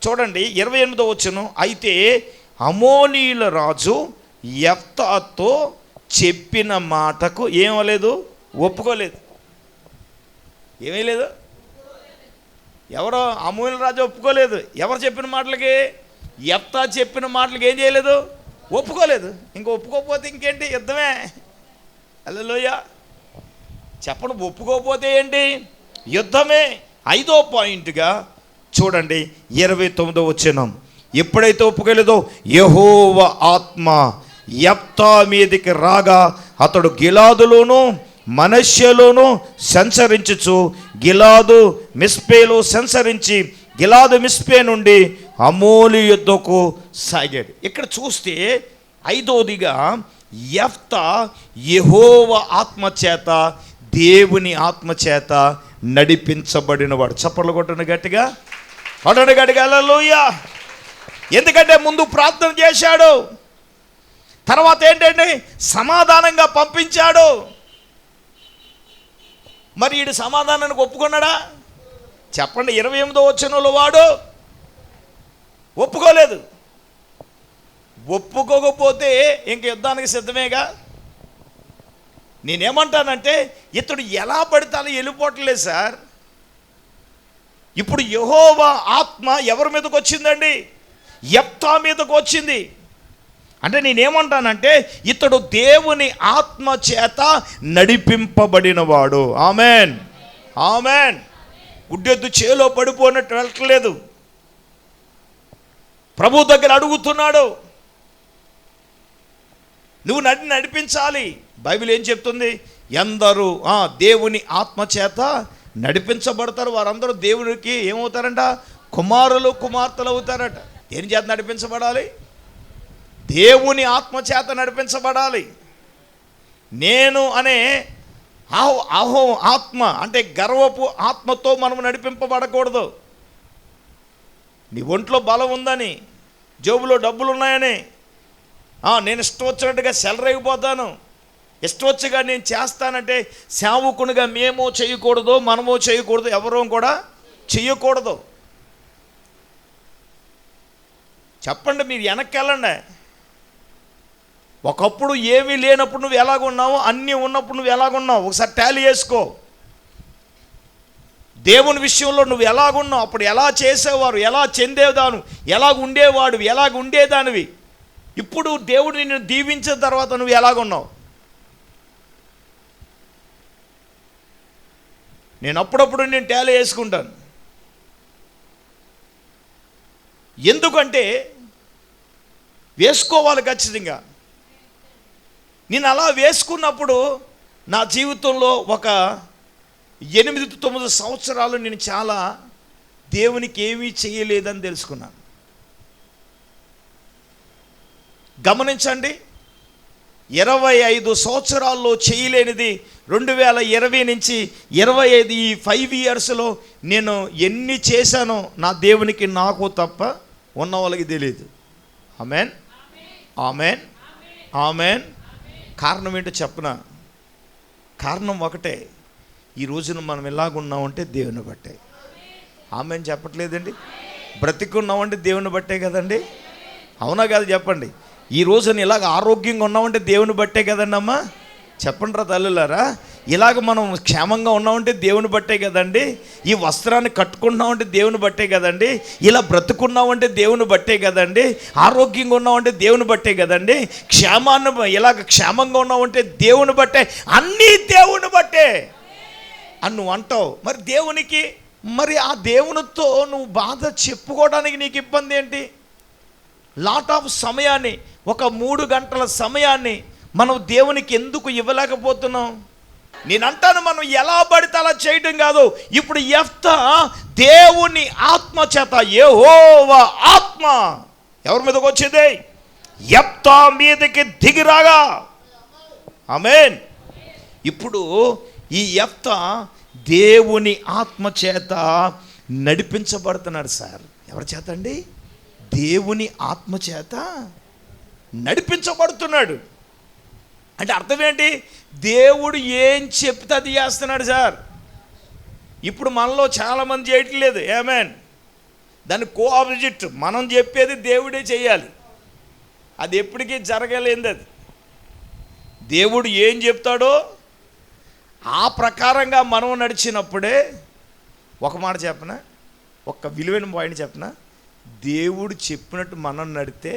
Speaker 1: చూడండి 28వ వచనం, అయితే అమోనీయుల రాజు యెఫ్తాతో చెప్పిన మాటకు ఏమలేదు? ఒప్పుకోలేదు. ఏమీ లేదు. ఎవరో అమోనీయుల రాజు ఒప్పుకోలేదు. ఎవరు చెప్పిన మాటలకి? యెఫ్తా చెప్పిన మాటలకి ఏం చేయలేదు? ఒప్పుకోలేదు. ఇంకా ఒప్పుకోకపోతే ఇంకేంటి? యుద్ధమే. హల్లెలూయా. చెప్పండి, ఒప్పుకోకపోతే ఏంటి? యుద్ధమే. 5వ పాయింట్గా చూడండి 29వ వచనం. ఎప్పుడైతే ఒప్పుకోలేదో యెహోవా ఆత్మ యెఫ్తా మీదికి రాగా అతడు గిలాదులోను మనష్యలోను సంచరించుచు గిలాదు మిస్పేలో సంచరించి గిలాదు మిస్పే నుండి అమోలి యుద్ధకు సాగాడు. ఇక్కడ చూస్తే 5వదిగా యెఫ్తా యెహోవా ఆత్మచేత దేవుని ఆత్మచేత నడిపించబడినవాడు. చప్పట్లు కొట్టండి గట్టిగా, కొట్టండి గట్టిగా హల్లెలూయా. ఎందుకంటే ముందు ప్రార్థన చేశాడు, తర్వాత ఏంటంటే సమాధానంగా పంపించాడు. మరి వీడు సమాధానానికి ఒప్పుకున్నాడా? చెప్పండి. 28వ వచనంలో వాడు ఒప్పుకోలేదు. ఒప్పుకోకపోతే ఇంక యుద్ధానికి సిద్ధమేగా. నేనేమంటానంటే ఇతడు ఎలా పడితే అలా వెళ్ళిపోవట్లేదు సార్. ఇప్పుడు యెహోవా ఆత్మ ఎవరి మీదకి వచ్చిందండి? యెఫ్తా మీదకి వచ్చింది. అంటే నేనేమంటానంటే ఇతడు దేవుని ఆత్మ చేత నడిపింపబడినవాడు. Amen, amen. గుడ్డెద్దు చేలో పడిపోయినట్టు వెళ్ళట్లేదు, ప్రభు దగ్గర అడుగుతున్నాడు. నువ్వు నడిపించాలి. బైబిల్ ఏం చెప్తుంది? ఎందరూ దేవుని ఆత్మ చేత నడిపించబడతారు వారందరూ దేవునికి ఏమవుతారంట? కుమారులు కుమార్తెలు అవుతారట. దేని చేత నడిపించబడాలి? దేవుని ఆత్మ చేత నడిపించబడాలి. నేను అనే అహో ఆత్మ అంటే గర్వపు ఆత్మతో మనం నడిపింపబడకూడదు. నీ ఒంట్లో బలం ఉందని, జేబులో డబ్బులు ఉన్నాయని నేను ఇష్టం వచ్చినట్టుగా సెలరేగిపోతాను, ఇష్టం వచ్చిగా నేను చేస్తానంటే సేవకునిగా మేమో చేయకూడదు, మనమో చేయకూడదు, ఎవరో కూడా చేయకూడదు. చెప్పండి, మీరు వెనక్కి వెళ్ళండి. ఒకప్పుడు ఏమీ లేనప్పుడు నువ్వు ఎలాగున్నావు, అన్నీ ఉన్నప్పుడు నువ్వు ఎలాగున్నావు ఒకసారి టాలీ చేసుకో. దేవుని విషయంలో నువ్వు ఎలాగున్నావు, అప్పుడు ఎలా చేసేవారు, ఎలా చెందేదాను, ఎలాగ ఉండేవాడు, ఎలాగ ఉండేదానివి. ఇప్పుడు దేవుడు నిన్ను దీవించిన తర్వాత నువ్వు ఎలాగున్నావు? నేను అప్పుడప్పుడు నేను టాలీ వేసుకుంటాను. ఎందుకంటే వేసుకోవాలి ఖచ్చితంగా. నేను అలా వేసుకున్నప్పుడు నా జీవితంలో ఒక 8-9 సంవత్సరాలు నేను చాలా దేవునికి ఏమీ చేయలేదని తెలుసుకున్నాను. గమనించండి, 25 సంవత్సరాల్లో చేయలేనిది 2020 నుంచి 25 ఈ 5 ఇయర్స్లో నేను ఎన్ని చేశానో నా దేవునికి నాకు తప్ప ఉన్న వాళ్ళకి తెలియదు. Amen, amen, amen. కారణం ఏంటో చెప్పనా? కారణం ఒకటే, ఈ రోజున మనం ఎలాగున్నామంటే దేవుని బట్టే. ఆమెన్ చెప్పట్లేదండి. బ్రతికున్నామంటే దేవుని బట్టే కదండి, అవునా కాదు చెప్పండి. ఈ రోజున ఇలాగ ఆరోగ్యంగా ఉన్నామంటే దేవుని బట్టే కదండి అమ్మా, చెప్పండి రా తల్లులారా. ఇలాగ మనం క్షేమంగా ఉన్నామంటే దేవుని బట్టే కదండి. ఈ వస్త్రాన్ని కట్టుకున్నామంటే దేవుని బట్టే కదండి. ఇలా బ్రతుకున్నామంటే దేవుని బట్టే కదండి. ఆరోగ్యంగా ఉన్నామంటే దేవుని బట్టే కదండి. ఇలాగ క్షేమంగా ఉన్నామంటే దేవుని బట్టే, అన్నీ దేవుని బట్టే అని నువ్వు అంటావు. మరి దేవునికి, మరి ఆ దేవునితో నువ్వు బాధ చెప్పుకోవడానికి నీకు ఇబ్బంది ఏంటి? లాట్ ఆఫ్ సమయాన్ని, ఒక 3 గంటల సమయాన్ని మనం దేవునికి ఎందుకు ఇవ్వలేకపోతున్నాం? నేను అంటాను, మనం ఎలా పడితే అలా చేయటం కాదు. ఇప్పుడు యెఫ్తా దేవుని ఆత్మ చేత, యెహోవా ఆత్మ ఎవరి మీదకి వచ్చింది? యెఫ్తా మీదకి దిగిరాగా. ఆమేన్. ఇప్పుడు ఈ యెఫ్తా దేవుని ఆత్మ చేత నడిపించబడుతున్నాడు సార్. ఎవరి చేత అండి? దేవుని ఆత్మ చేత నడిపించబడుతున్నాడు. అంటే అర్థం ఏంటి? దేవుడు ఏం చెప్తే అది చేస్తున్నాడు సార్. ఇప్పుడు మనలో చాలామంది చేయట్లేదు. ఆమేన్. దాని కో ఆపోజిట్, మనం చెప్పేది దేవుడే చేయాలి. అది ఎప్పటికీ జరగలేంది. అది దేవుడు ఏం చెప్తాడో ఆ ప్రకారంగా మనం నడిచినప్పుడే, ఒక మాట చెప్పనా, ఒక విలువైన పాయింట్ చెప్పనా, దేవుడు చెప్పినట్టు మనం నడితే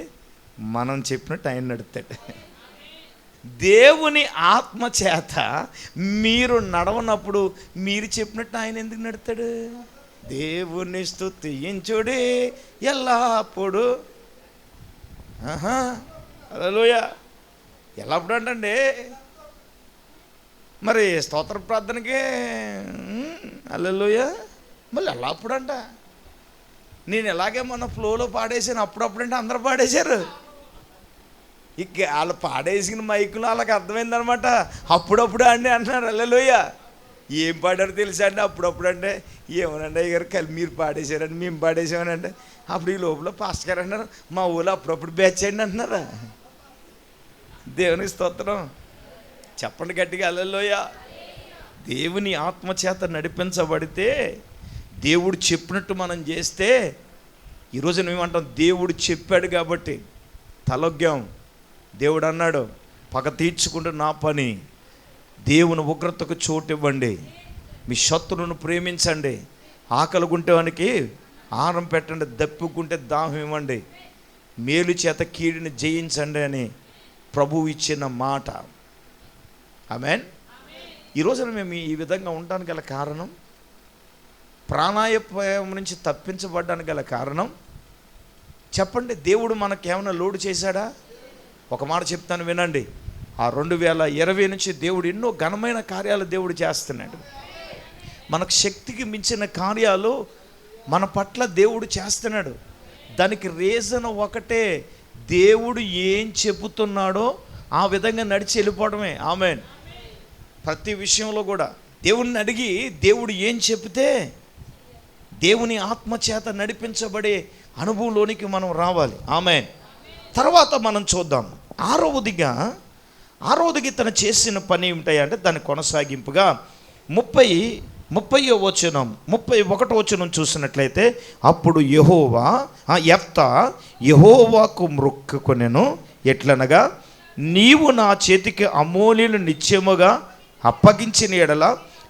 Speaker 1: మనం చెప్పినట్టు ఆయన నడుస్తాడు. దేవుని ఆత్మ చేత మీరు నడవనప్పుడు మీరు చెప్పినట్టు ఆయన ఎందుకు నడుస్తాడు? దేవుని స్తుతించుడి ఎల్లప్పుడు. హల్లెలూయా. ఎల్లప్పుడు అంటండి మరి స్తోత్ర ప్రార్థనకి హల్లెలూయా. మళ్ళీ ఎల్లప్పుడు అంట. నేను ఎలాగే మన ఫ్లోలో పాడేసాను, అప్పుడప్పుడు అంటే అందరూ పాడేశారు. ఇక వాళ్ళు పాడేసిన మైకులు వాళ్ళకి అర్థమైందనమాట. అప్పుడప్పుడు అండి అంటున్నారు. హల్లెలూయా. ఏం పాడారు తెలుసా అండి? అప్పుడప్పుడు అంటే ఏమోనండి అయ్యారు కలిసి మీరు పాడేశారండి, మేము పాడేసామనండి. అప్పుడు ఈ లోపల పాస్టర్ గారు అన్నారు, మా ఊళ్ళో అప్పుడప్పుడు బ్యాచ్ అండి అంటున్నారా. దేవునికి స్తోత్రం. చెప్పండి గట్టిగా హల్లెలూయా. దేవుని ఆత్మచేత నడిపించబడితే, దేవుడు చెప్పినట్టు మనం చేస్తే, ఈరోజు మేమంటాం దేవుడు చెప్పాడు కాబట్టి తలొగ్గాం. దేవుడు అన్నాడు పగ తీర్చుకుంటే నా పని. దేవుని ఉగ్రతకు చోటు ఇవ్వండి, మీ శత్రువును ప్రేమించండి, ఆకలిగుంటే వానికి ఆహారం పెట్టండి, దప్పుకుంటే దాహం ఇవ్వండి, మేలు చేత కీడిని జయించండి అని ప్రభువు ఇచ్చిన మాట. ఆమేన్. ఈ రోజున మేము ఈ విధంగా ఉండడానికి గల కారణం, ప్రాణాయామం నుంచి తప్పించబడ్డానికి గల కారణం చెప్పండి. దేవుడు మనకేమైనా లోడు చేశాడా? ఒక మాట చెప్తాను వినండి. ఆ 2020 నుంచి దేవుడు ఎన్నో ఘనమైన కార్యాలు దేవుడు చేస్తున్నాడు. మనకు శక్తికి మించిన కార్యాలు మన పట్ల దేవుడు చేస్తున్నాడు. దానికి రీజన్ ఒకటే, దేవుడు ఏం చెబుతున్నాడో ఆ విధంగా నడిచి వెళ్ళిపోవడమే. ఆమేన్. ప్రతి విషయంలో కూడా దేవుడిని అడిగి దేవుడు ఏం చెబితే దేవుని ఆత్మచేత నడిపించబడే అనుభవంలోనికి మనం రావాలి. ఆమేన్. తర్వాత మనం చూద్దాం. ఆరవదిగా తను చేసిన పని ఏమిటాయంటే దాని కొనసాగింపుగా 31వ వచనం చూసినట్లయితే, అప్పుడు యెఫ్తా యెహోవాకు మొక్కుకొనెను. ఎట్లనగా, నీవు నా చేతికి అమోలీలు నిశ్చయముగా అప్పగించిన ఎడల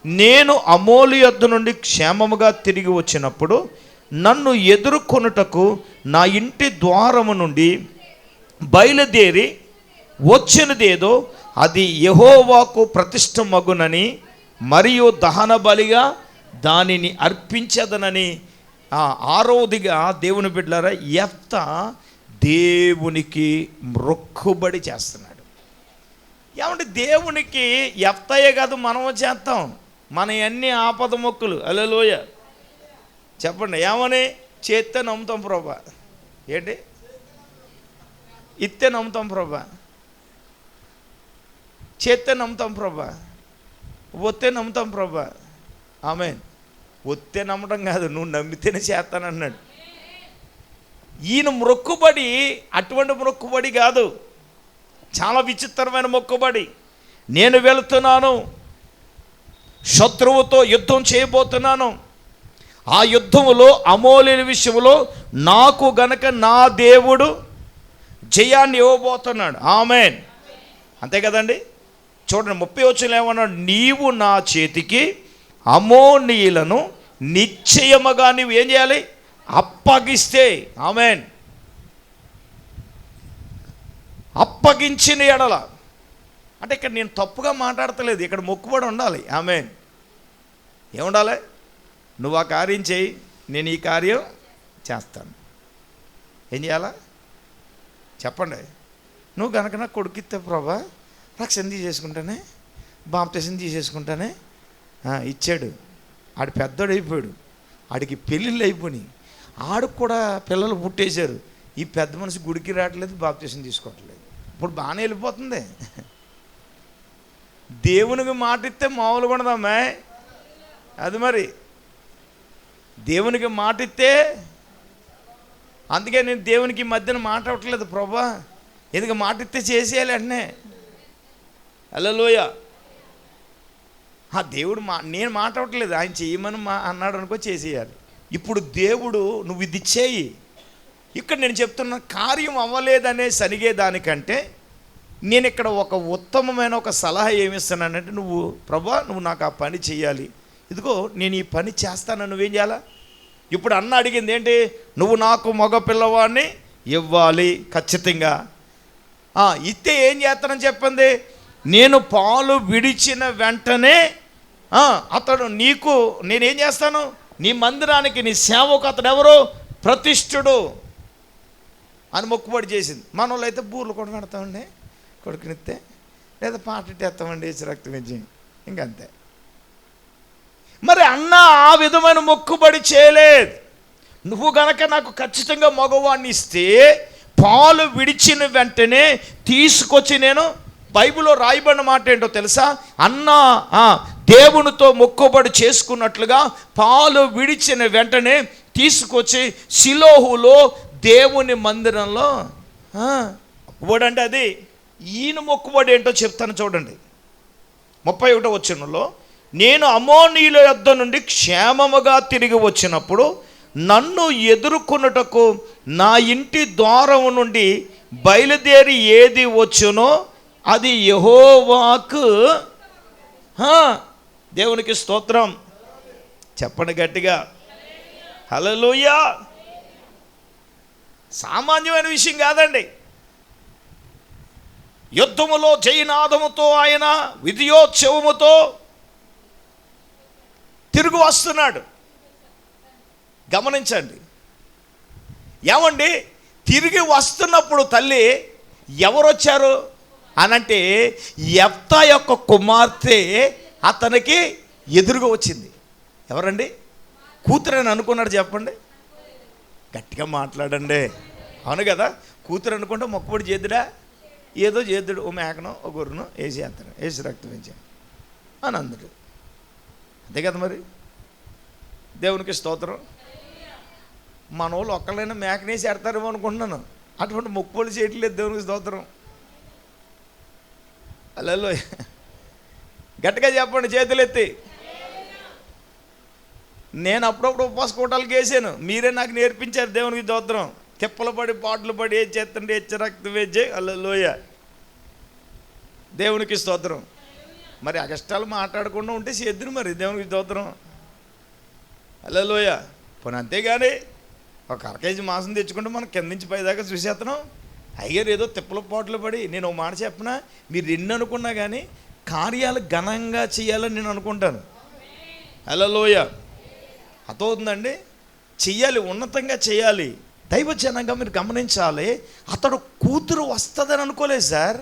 Speaker 1: నేను అమోలి యొద్ద నుండి క్షేమముగా తిరిగి వచ్చినప్పుడు నన్ను ఎదుర్కొనుటకు నా ఇంటి ద్వారము నుండి బయలుదేరి వచ్చినదేదో అది యెహోవాకు ప్రతిష్ఠమగునని మరియు దహన బలిగా దానిని అర్పించదనని. ఆరవదిగా దేవుని బిడ్డలారా, యెఫ్తా దేవునికి మొక్కుబడి చేస్తున్నాడు. ఏమంటే దేవునికి యెఫ్తాయే కాదు, మనము చేస్తాం. మన అన్ని ఆపద మొక్కులు. హల్లెలూయా. చెప్పండి, ఏమని? చేస్తే నమ్ముతాం ప్రభా. ఏంటి? ఇత్తే నమ్ముతాం ప్రభా. చేస్తే నమ్ముతాం ప్రభా. ఒత్తే నమ్ముతాం ప్రభా. ఆమేన్. ఒత్తే నమ్మటం కాదు, నువ్వు నమ్మితేనే చేస్తానన్నాడు. ఈయన మొక్కుబడి అటువంటి మొక్కుబడి కాదు, చాలా విచిత్రమైన మొక్కుబడి. నేను వెళుతున్నాను, శత్రువుతో యుద్ధం చేయబోతున్నాను, ఆ యుద్ధములో అమోలీల విషయంలో నాకు గనక నా దేవుడు జయాన్ని ఇవ్వబోతున్నాడు. ఆమేన్. అంతే కదండి. చూడండి 30వ వచనంలో ఏమన్నాడు? నీవు నా చేతికి అమోనీయులను నిశ్చయముగా నీవు ఏం చేయాలి? అప్పగిస్తే. ఆమేన్. అప్పగించిన ఎడల అంటే ఇక్కడ నేను తప్పుగా మాట్లాడతలేదు, ఇక్కడ మొక్కుబడి ఉండాలి. ఆమేన్. ఏముండాలి? నువ్వు ఆ కార్యం చేయి, నేను ఈ కార్యం చేస్తాను. ఏం చేయాలా చెప్పండి. నువ్వు కనుక నాకు కొడుకిస్తే ప్రభా, రక్షణ తీసేసుకుంటానే, బాప్తిసం తీసేసుకుంటానే. ఇచ్చాడు. ఆడు పెద్దోడు అయిపోయాడు, ఆడికి పెళ్ళిళ్ళు అయిపోయినాయి, ఆడికి కూడా పిల్లలు పుట్టేశారు. ఈ పెద్ద మనిషి గుడికి రావట్లేదు, బాప్తిసం తీసుకోవట్లేదు. ఇప్పుడు బాగానే వెళ్ళిపోతుంది. దేవునికి మాట ఇస్తే మామూలుగా ఉండదమ్మా. అది మరి దేవునికి మాట ఇస్తే, అందుకే నేను దేవునికి మధ్యన మాట్లాడట్లేదు ప్రభా, ఎందుకు మాట ఇస్తే చేసేయాలి అన్నే. హల్లెలూయా. దేవుడు నేను మాట్లాడట్లేదు, ఆయన చేయమని అన్నాడు అనుకో, చేసేయాలి. ఇప్పుడు దేవుడు నువ్వు ఇది చేయి. ఇక్కడ నేను చెప్తున్న కార్యం అవ్వలేదనే సనిగే దానికంటే నేను ఇక్కడ ఒక ఉత్తమమైన ఒక సలహా ఏమిస్తున్నానంటే, నువ్వు ప్రభా నువ్వు నాకు ఆ పని చేయాలి, ఇదిగో నేను ఈ పని చేస్తాను, నువ్వేం చేయాలా? ఇప్పుడు అన్న అడిగింది ఏంటి? నువ్వు నాకు మగ పిల్లవాడిని ఇవ్వాలి ఖచ్చితంగా. ఇస్తే ఏం చేస్తానని చెప్పింది? నేను పాలు విడిచిన వెంటనే అతడు నీకు నేనేం చేస్తాను? నీ మందిరానికి నీ సేవకు అతడు ఎవరు? ప్రతిష్ఠుడు అని మొక్కుబడి చేసింది. మన వాళ్ళు అయితే బూర్లు కూడా కడతామండి, కొడుకునిస్తే, లేదా పాటెట్టేస్తామండి, వేసి రక్తం ఇచ్చి, ఇంకంతే. మరి అన్న ఆ విధమైన మొక్కుబడి చేయలేదు. నువ్వు గనక నాకు ఖచ్చితంగా మగవాడిని ఇస్తే పాలు విడిచిన వెంటనే తీసుకొచ్చి నేను, బైబిల్లో రాయబడిన మాట ఏంటో తెలుసా? అన్న దేవునితో మొక్కుబడి చేసుకున్నట్లుగా పాలు విడిచిన వెంటనే తీసుకొచ్చి షిలోహులో దేవుని మందిరంలో మొక్కుబడి అంటే అది. ఈయన మొక్కుబడి ఏంటో చెప్తాను చూడండి. 31వ వచనంలో, నేను అమ్మోనీయుల యొద్ద నుండి క్షేమముగా తిరిగి వచ్చినప్పుడు నన్ను ఎదుర్కొనుటకు నా ఇంటి ద్వారం నుండి బయలుదేరి ఏది వచ్చునో అది యెహోవాకు. దేవునికి స్తోత్రం. చెప్పండి గట్టిగా, హల్లెలూయా. సామాన్యమైన విషయం కాదండి. యుద్ధములో జయనాదముతో ఆయన విజయోత్సవముతో తిరిగి వస్తున్నాడు. గమనించండి. ఏమండి, తిరిగి వస్తున్నప్పుడు తల్లి ఎవరు వచ్చారు అనంటే యెఫ్తా యొక్క కుమార్తె అతనికి ఎదురుగా వచ్చింది. ఎవరండి? కూతురని అనుకున్నాడు. చెప్పండి, గట్టిగా మాట్లాడండి. అవును కదా, కూతురు అనుకుంటే మొక్కుబడి చేద్దుడా? ఏదో చేద్దుడు, ఓ మేకనో ఓ గొర్రెనో వేసి అతను వేసి రక్తం వేసి అని అందుడు. అంతే కదా మరి. దేవునికి స్తోత్రం. మన వాళ్ళు ఒక్కళ్ళైనా మేకనేసి ఎడతారేమో అనుకుంటున్నాను. అటువంటి మొక్కుబడి చేయట్లేదు. దేవునికి స్తోత్రం. హల్లెలూయా. గట్టిగా చెప్పండి, చేతులెత్తి. నేను అప్పుడప్పుడు ఉపవాస కూటాలకు వేసాను, మీరే నాకు నేర్పించారు. దేవునికి స్తోత్రం. తిప్పలు పడి పాటలు పడి ఏది చేస్తుంటే ఏది రక్తం వేజే. హల్లెలూయా. దేవునికి స్తోత్రం. మరి అగస్టాలు మాట్లాడకుండా ఉంటే చేద్దురు మరి. దేవునికి స్తోత్రం. హల్లెలూయా. పోనీ అంతేగాని ఒక అరకేజీ మాంసం తెచ్చుకుంటే మనం కింద నుంచి పైదాకా చూసేస్తున్నాం. అయ్యారు ఏదో తిప్పల పాటలు పడి. నేను ఒక మాట చెప్పనా, మీరు ఎన్ని అనుకున్నా కానీ కార్యాలు ఘనంగా చేయాలని నేను అనుకుంటాను. హల్లెలూయా. అర్థమవుతుందండి? చెయ్యాలి, ఉన్నతంగా చేయాలి. దైవజనంగా మీరు గమనించాలి. అతడు కూతురు వస్తుందని అనుకోలేదు సార్.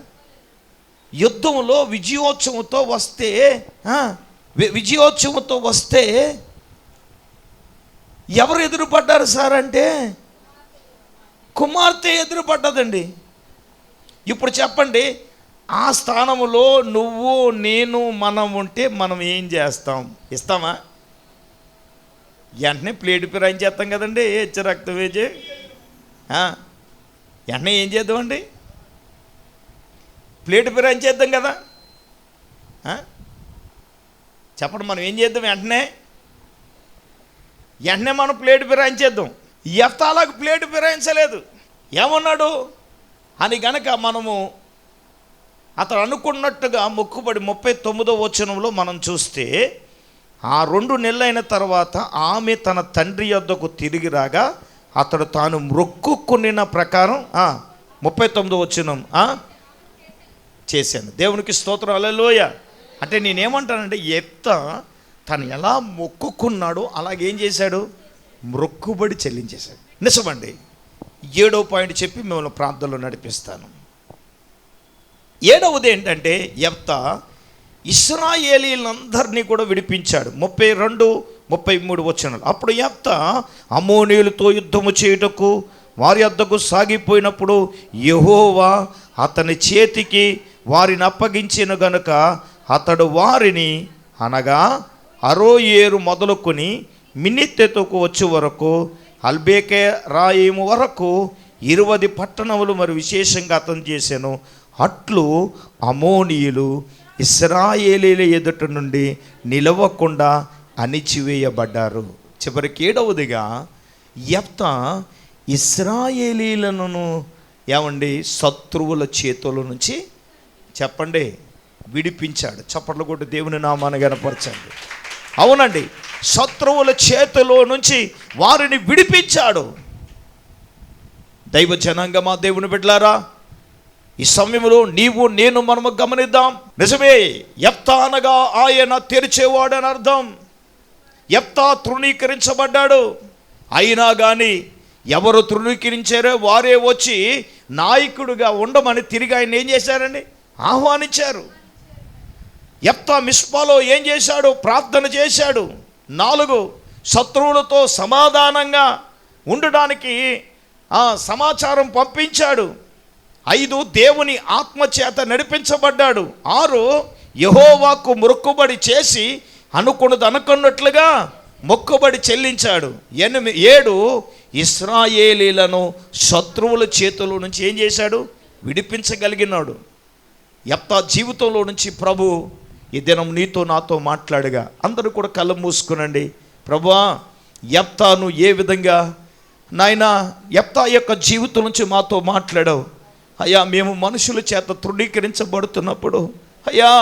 Speaker 1: యుద్ధంలో విజయోత్సవంతో వస్తే ఎవరు ఎదురుపడ్డారు సార్ అంటే కుమార్తె ఎదురుపడ్డదండి. ఇప్పుడు చెప్పండి, ఆ స్థానంలో నువ్వు నేను మనం ఉంటే మనం ఏం చేస్తాం? ఇస్తామా? వెంటనే ప్లేట్ పిరాయించేస్తాం కదండి. హెచ్చ రక్తం వేజే వెంటనే ఏం చేద్దామండి? ప్లేట్ పిరాయించేద్దాం కదా. చెప్పండి, మనం ఏం చేద్దాం? వెంటనే మనం ప్లేట్ పిరాయించేద్దాం. యెఫ్తాలకు ప్లేట్ పిరాయించలేదు. ఏమన్నాడు అని గనక మనము అతను అనుకున్నట్టుగా మొక్కుబడి 39వ వచనంలో మనం చూస్తే, ఆ 2 నెలలైన తర్వాత ఆమె తన తండ్రి యొద్దకు తిరిగి రాగా అతడు తాను మొక్కుకున్న ప్రకారం 39వ వచనం చేశాను. దేవునికి స్తోత్రం. హల్లెలూయా. అంటే నేనేమంటానంటే యెఫ్తా తను ఎలా మొక్కుకున్నాడో అలాగేం చేశాడు? మొక్కుబడి చెల్లించేశాడు. నిజమండి. 7వ పాయింట్ చెప్పి మిమ్మల్ని ప్రార్థనలో నడిపిస్తాను. 7వది ఏంటంటే యెఫ్తా ఇశ్రాయేలీలందరినీ కూడా విడిపించాడు. 32, 33 వచనాలు. అప్పుడు యెఫ్తా అమ్మోనీయులతో యుద్ధము చేయుటకు వారి వద్దకు సాగిపోయినప్పుడు యెహోవా అతని చేతికి వారిని అప్పగించిన గనుక అతడు వారిని, అనగా అరోయేరు మొదలుకొని మిన్నెతెతుకు వచ్చే వరకు అల్బేకే రాయిము వరకు 20 పట్టణములు మరి విశేషంగా అతను చేశాను. అట్లు అమోనీయులు ఇశ్రాయేలీల ఎదుట నుండి నిలవకుండా అణిచివేయబడ్డారు. చివరికి 7వదిగా యెఫ్తా ఇశ్రాయేలీలను ఏమండి శత్రువుల చేతుల నుంచి చెప్పండి విడిపించాడు. చప్పట్లు కొట్టి దేవుని నామాన్ని గణపరచండి. అవునండి, శత్రువుల చేతిలో నుంచి వారిని విడిపించాడు. దైవ జనాంగమా, దేవుని బిడ్డలారా, ఈ సమయంలో నీవు నేను మనము గమనిద్దాం. నిజమే, యెఫ్తా అనగా ఆయన తెరిచేవాడని అర్థం. యెఫ్తా తృణీకరించబడ్డాడు. అయినా కానీ ఎవరు తృణీకరించారో వారే వచ్చి నాయకుడిగా ఉండమని తిరిగి ఆయన ఏం చేశారండి? ఆహ్వానించారు. యెఫ్తా మిస్పాలో ఏం చేశాడు? ప్రార్థన చేశాడు. 4 శత్రువులతో సమాధానంగా ఉండడానికి సమాచారం పంపించాడు. 5 దేవుని ఆత్మచేత నడిపించబడ్డాడు. 6 యెహోవాకు మొక్కుబడి చేసి అనుకున్నట్లుగా మొక్కుబడి చెల్లించాడు. 7 ఇశ్రాయేలీలను శత్రువుల చేతుల నుంచి ఏం చేశాడు? విడిపించగలిగినాడు. యెఫ్తా జీవితంలో నుంచి ప్రభు ఈ దినం నీతో నాతో మాట్లాడగా అందరూ కూడా కళ్ళు మూసుకునండి. ప్రభువా, యెఫ్తాను ఏ విధంగా నాయనా యెఫ్తా యొక్క జీవితం నుంచి మాతో మాట్లాడావు అయ్యా. మేము మనుషుల చేత తృణీకరించబడుతున్నప్పుడు అయ్యా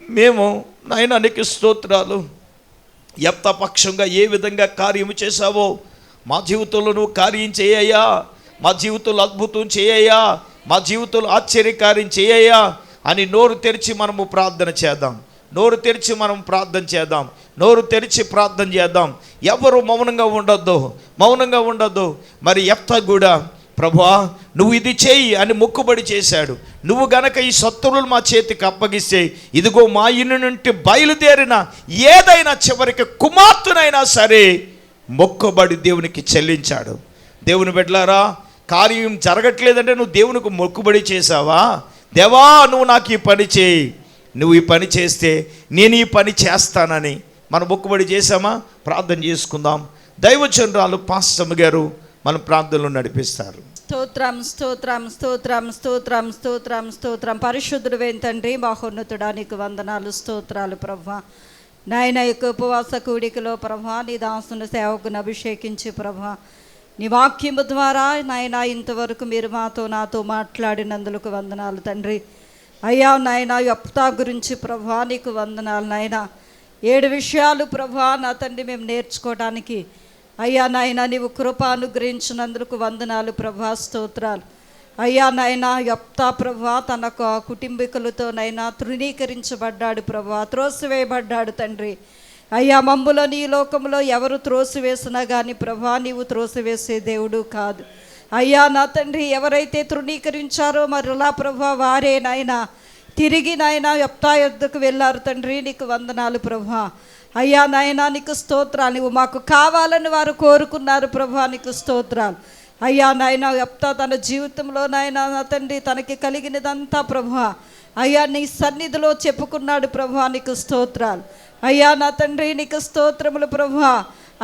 Speaker 1: మేము నాయనా నీకు స్తోత్రాలు. యెఫ్తా పక్షంగా ఏ విధంగా కార్యము చేశావో మా జీవితంలో నువ్వు కార్యం చేయ్యా, మా జీవితంలో అద్భుతం చేయ్యా, మా జీవితంలో ఆశ్చర్యకార్యం చేయ్యా అని నోరు తెరిచి మనము ప్రార్థన చేద్దాం. నోరు తెరిచి మనం ప్రార్థన చేద్దాం. నోరు తెరిచి ప్రార్థన చేద్దాం. ఎవరు మౌనంగా ఉండొద్దు. మరి యెఫ్తా కూడా ప్రభువా నువ్వు ఇది చేయి అని మొక్కుబడి చేశాడు. నువ్వు గనక ఈ శత్రువులు మా చేతికి అప్పగిస్తే ఇదిగో మా ఇల్లు నుండి బయలుదేరిన ఏదైనా చివరికి కుమార్తెనైనా సరే మొక్కుబడి దేవునికి చెల్లించాడు. దేవుని బిడ్డలారా, కార్యం జరగట్లేదంటే నువ్వు దేవునికి మొక్కుబడి చేశావా? దేవా నువ్వు నాకు ఈ పని చేయి, నువ్వు ఈ పని చేస్తే నేను ఈ పని చేస్తానని మనం మొక్కుబడి చేశామా? ప్రార్థన చేసుకుందాం. దైవజనురాలు పాస్టమ్ గారు మన ప్రార్థనలు నడిపిస్తారు.
Speaker 2: స్తోత్రం స్తోత్రం స్తోత్రం స్తోత్రం స్తోత్రం స్తోత్రం. పరిశుద్ధుడు తండ్రి, మహోన్నతుడా నీకు వందనాలు స్తోత్రాలు ప్రభువా. నాయన యొక్క ఉపవాస కూడికలో ప్రభువా నీ దాసుని సేవకుని అభిషేకించి ప్రభువా నీ వాక్యము ద్వారా నాయన ఇంతవరకు మీరు నాతో మాట్లాడినందుకు వందనాలు తండ్రి. అయ్యా నాయన యెఫ్తా గురించి ప్రభువా నీకు వందనాలు నాయన. 7 విషయాలు ప్రభువా నా తండ్రి మేము నేర్చుకోవడానికి అయ్యా నాయన నీవు కృప అనుగ్రహించినందుకు వందనాలు ప్రభువా స్తోత్రాలు. అయ్యా నాయన యెఫ్తా ప్రభువా తన కుటుంబీకులతో నైనా తృణీకరించబడ్డాడు ప్రభువా, త్రోసివేయబడ్డాడు తండ్రి. అయ్యా మమ్ములను ఈ లోకంలో ఎవరు త్రోసివేసినా కానీ ప్రభువా నీవు త్రోసివేసే దేవుడు కాదు. అయ్యా నా తండ్రి ఎవరైతే తృణీకరించారో మరలా ప్రభువా వారే నాయన తిరిగి నాయన యెఫ్తా యొద్దకు వెళ్ళారు తండ్రి. నీకు వందనాలు ప్రభువా. అయ్యా నాయన నీకు స్తోత్రాలు. నువ్వు మాకు కావాలని వారు కోరుకున్నారు ప్రభువా, నీకు స్తోత్రాలు. అయ్యా నాయన యెఫ్తా తన జీవితంలో నాయన నా తండ్రి తనకి కలిగినదంతా ప్రభువా అయ్యా నీ సన్నిధిలో చెప్పుకున్నాడు ప్రభువా, నీకు స్తోత్రాలు. అయ్యా నా తండ్రి నీకు స్తోత్రములు ప్రభువా.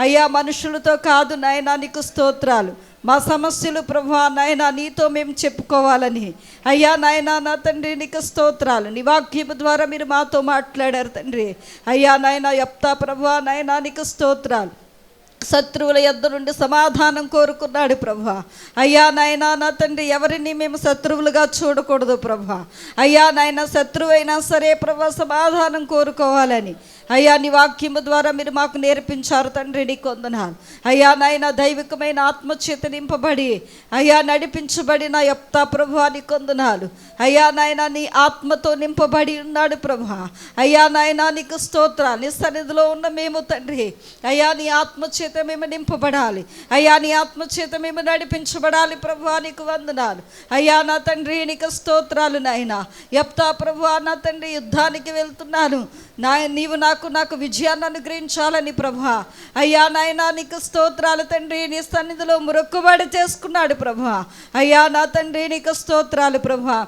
Speaker 2: అయ్యా మనుషులతో కాదు నాయనా నీకు స్తోత్రాలు. మా సమస్యలు ప్రభువా నాయనా నీతో మేము చెప్పుకోవాలని అయ్యా నాయనా నా తండ్రి నీకు స్తోత్రాలు. నీ వాక్యము ద్వారా మీరు మాతో మాట్లాడారు తండ్రి. అయ్యా నాయనా యెఫ్తా ప్రభువా నాయనా నీకు స్తోత్రాలు. శత్రువుల యొద్ద నుండి సమాధానం కోరుకున్నాడు ప్రభువా. అయ్యా నాయనా నా తండ్రి ఎవరిని మేము శత్రువులుగా చూడకూడదు ప్రభువా. అయ్యా నాయన శత్రువైనా సరే ప్రభువా సమాధానం కోరుకోవాలని అయ్యా నీ వాక్యము ద్వారా మీరు మాకు నేర్పించారు తండ్రి. నీకు వందనాలు. అయ్యా నాయన దైవికమైన ఆత్మచేత నింపబడి అయ్యా నడిపించబడిన యెఫ్తా ప్రభువా నీకు వందనాలు. అయ్యా నాయన నీ ఆత్మతో నింపబడి ఉన్నాడు ప్రభువా. అయ్యా నాయన నీకు స్తోత్రాలు. నీ సన్నిధిలో ఉన్న మేము తండ్రి అయ్యా నీ ఆత్మచేత మేము నింపబడాలి. అయ్యా నీ ఆత్మచేత మేము నడిపించబడాలి ప్రభువా నీకు వందనాలు. అయ్యా నా తండ్రి నీకు స్తోత్రాలు నాయన. యెఫ్తా ప్రభువా నా తండ్రి యుద్ధానికి వెళ్తున్నాను నీవు నాకు విజయాన్ని అనుగ్రహించాలని ప్రభువా. అయ్యా నాయనా నీకు స్తోత్రాలు తండ్రి. నీ సన్నిధిలో మొక్కుబడి చేసుకున్నాడు ప్రభువా. అయ్యా నా తండ్రి నీకు స్తోత్రాలు ప్రభువా.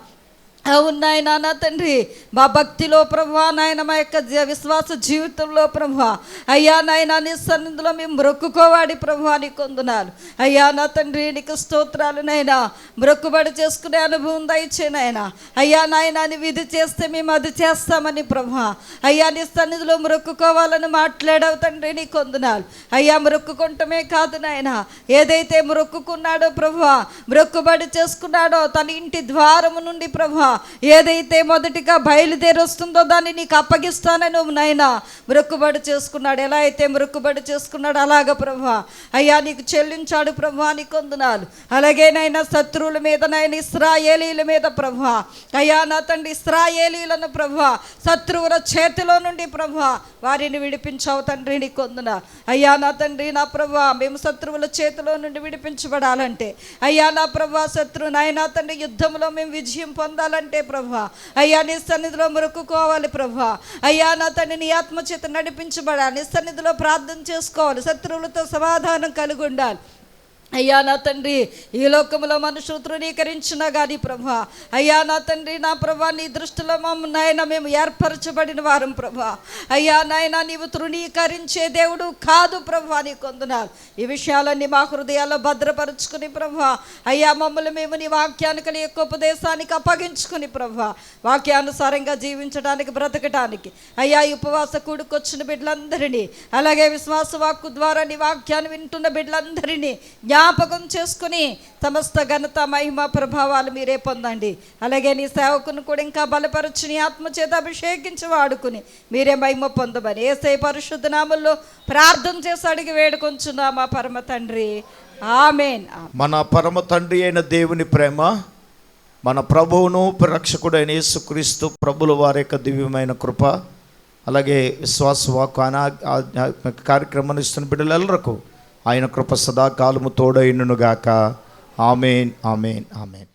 Speaker 2: అవునాయనా నా తండ్రి మా భక్తిలో ప్రభువా నాయన మా యొక్క విశ్వాస జీవితంలో ప్రభువా అయ్యా నాయన నీ సన్నిధిలో మేము మొక్కుకోవాడి ప్రభువా నీకు వందనాలు. అయ్యా నా తండ్రి నీకు స్తోత్రాలు నైనా. మొక్కుబడి చేసుకునే అనుభవం దయచేనైనా. అయ్యా నాయన నీ విధి చేస్తే మేము అది చేస్తామని ప్రభువా అయ్యా నీ సన్నిధిలో మొక్కుకోవాలని మాట్లాడావు తండ్రి నీకు వందనాలు. అయ్యా మొక్కుకుంటమే కాదు నాయన ఏదైతే మొక్కుకున్నాడో ప్రభువా మొక్కుబడి చేసుకున్నాడో తన ఇంటి ద్వారము నుండి ప్రభువా ఏదైతే మొదటిగా బయలుదేరి వస్తుందో దాన్ని నీకు అప్పగిస్తానని నువ్వు నాయన మొక్కుబడి చేసుకున్నాడు. ఎలా అయితే మొక్కుబడి చేసుకున్నాడు అలాగ ప్రభా అయ్యా నీకు చెల్లించాడు ప్రభా, నీకు వందనాలు. అలాగే నైనా శత్రువుల మీద నైనా ఇశ్రాయేలీల మీద ప్రభా అయ్యా నా తండ్రి ఇశ్రాయేలీలను ప్రభా శత్రువుల చేతిలో నుండి ప్రభా వారిని విడిపించావు తండ్రి, నీకు వందనాలు. అయ్యా నా తండ్రి నా ప్రభా మేము శత్రువుల చేతిలో నుండి విడిపించబడాలంటే అయ్యా నా ప్రభా శత్రువు నాయనా తండ్రి యుద్ధంలో మేము విజయం పొందాలంటే ప్రభా అయ్యా నీ సన్నిధిలో మొక్కుకోవాలి ప్రభా. అయ్యా నా తండ్రి నీ ఆత్మచేత నడిపించబడాలి, నీ సన్నిధిలో ప్రార్థన చేసుకోవాలి, శత్రువులతో సమాధానం కలిగి ఉండాలి. అయ్యా నా తండ్రి ఈ లోకంలో మనుషులు తృణీకరించినా కానీ ప్రభా అయ్యా నా తండ్రి నా ప్రభా నీ దృష్టిలో నాయన మేము ఏర్పరచబడిన వారం ప్రభా. అయ్యా నాయన నీవు తృణీకరించే దేవుడు కాదు ప్రభా, నీకు వందనాలు. ఈ విషయాలన్నీ మా హృదయాల్లో భద్రపరుచుకుని ప్రభా అయ్యా మమ్మల్ని మేము నీ వాక్యానికి నీ యొక్క ఉపదేశానికి అప్పగించుకుని ప్రభా వాక్యానుసారంగా జీవించడానికి బ్రతకటానికి అయ్యా ఈ ఉపవాస కూడుకొచ్చిన బిడ్డలందరినీ అలాగే విశ్వాస వాక్కు ద్వారా నీ వాక్యాన్ని వింటున్న బిడ్డలందరినీ జ్ఞాపకం చేసుకుని సమస్త ఘనత మహిమ ప్రభావాలు మీరే పొందండి. అలాగే నీ సేవకుని కూడా ఇంకా బలపరచు నీ ఆత్మచేత అభిషేకించి వాడుకుని మీరే మహిమ పొందమని యేసయ్య పరిశుద్ధ నామములో ప్రార్థన చేసి అడిగి వేడుకొంచున్నా మా పరమ తండ్రి, ఆమేన్.
Speaker 1: మన పరమ తండ్రి అయిన దేవుని ప్రేమ, మన ప్రభువును రక్షకుడైన యేసుక్రీస్తు ప్రభుల వారి యొక్క దివ్యమైన కృప, అలాగే విశ్వాస వాక్కు కార్యక్రమాన్ని ఇస్తున్న బిడ్డలెల్లరకు ఆయన కృప సదాకాలము తోడైనను గాక. ఆమేన్, ఆమేన్, ఆమేన్.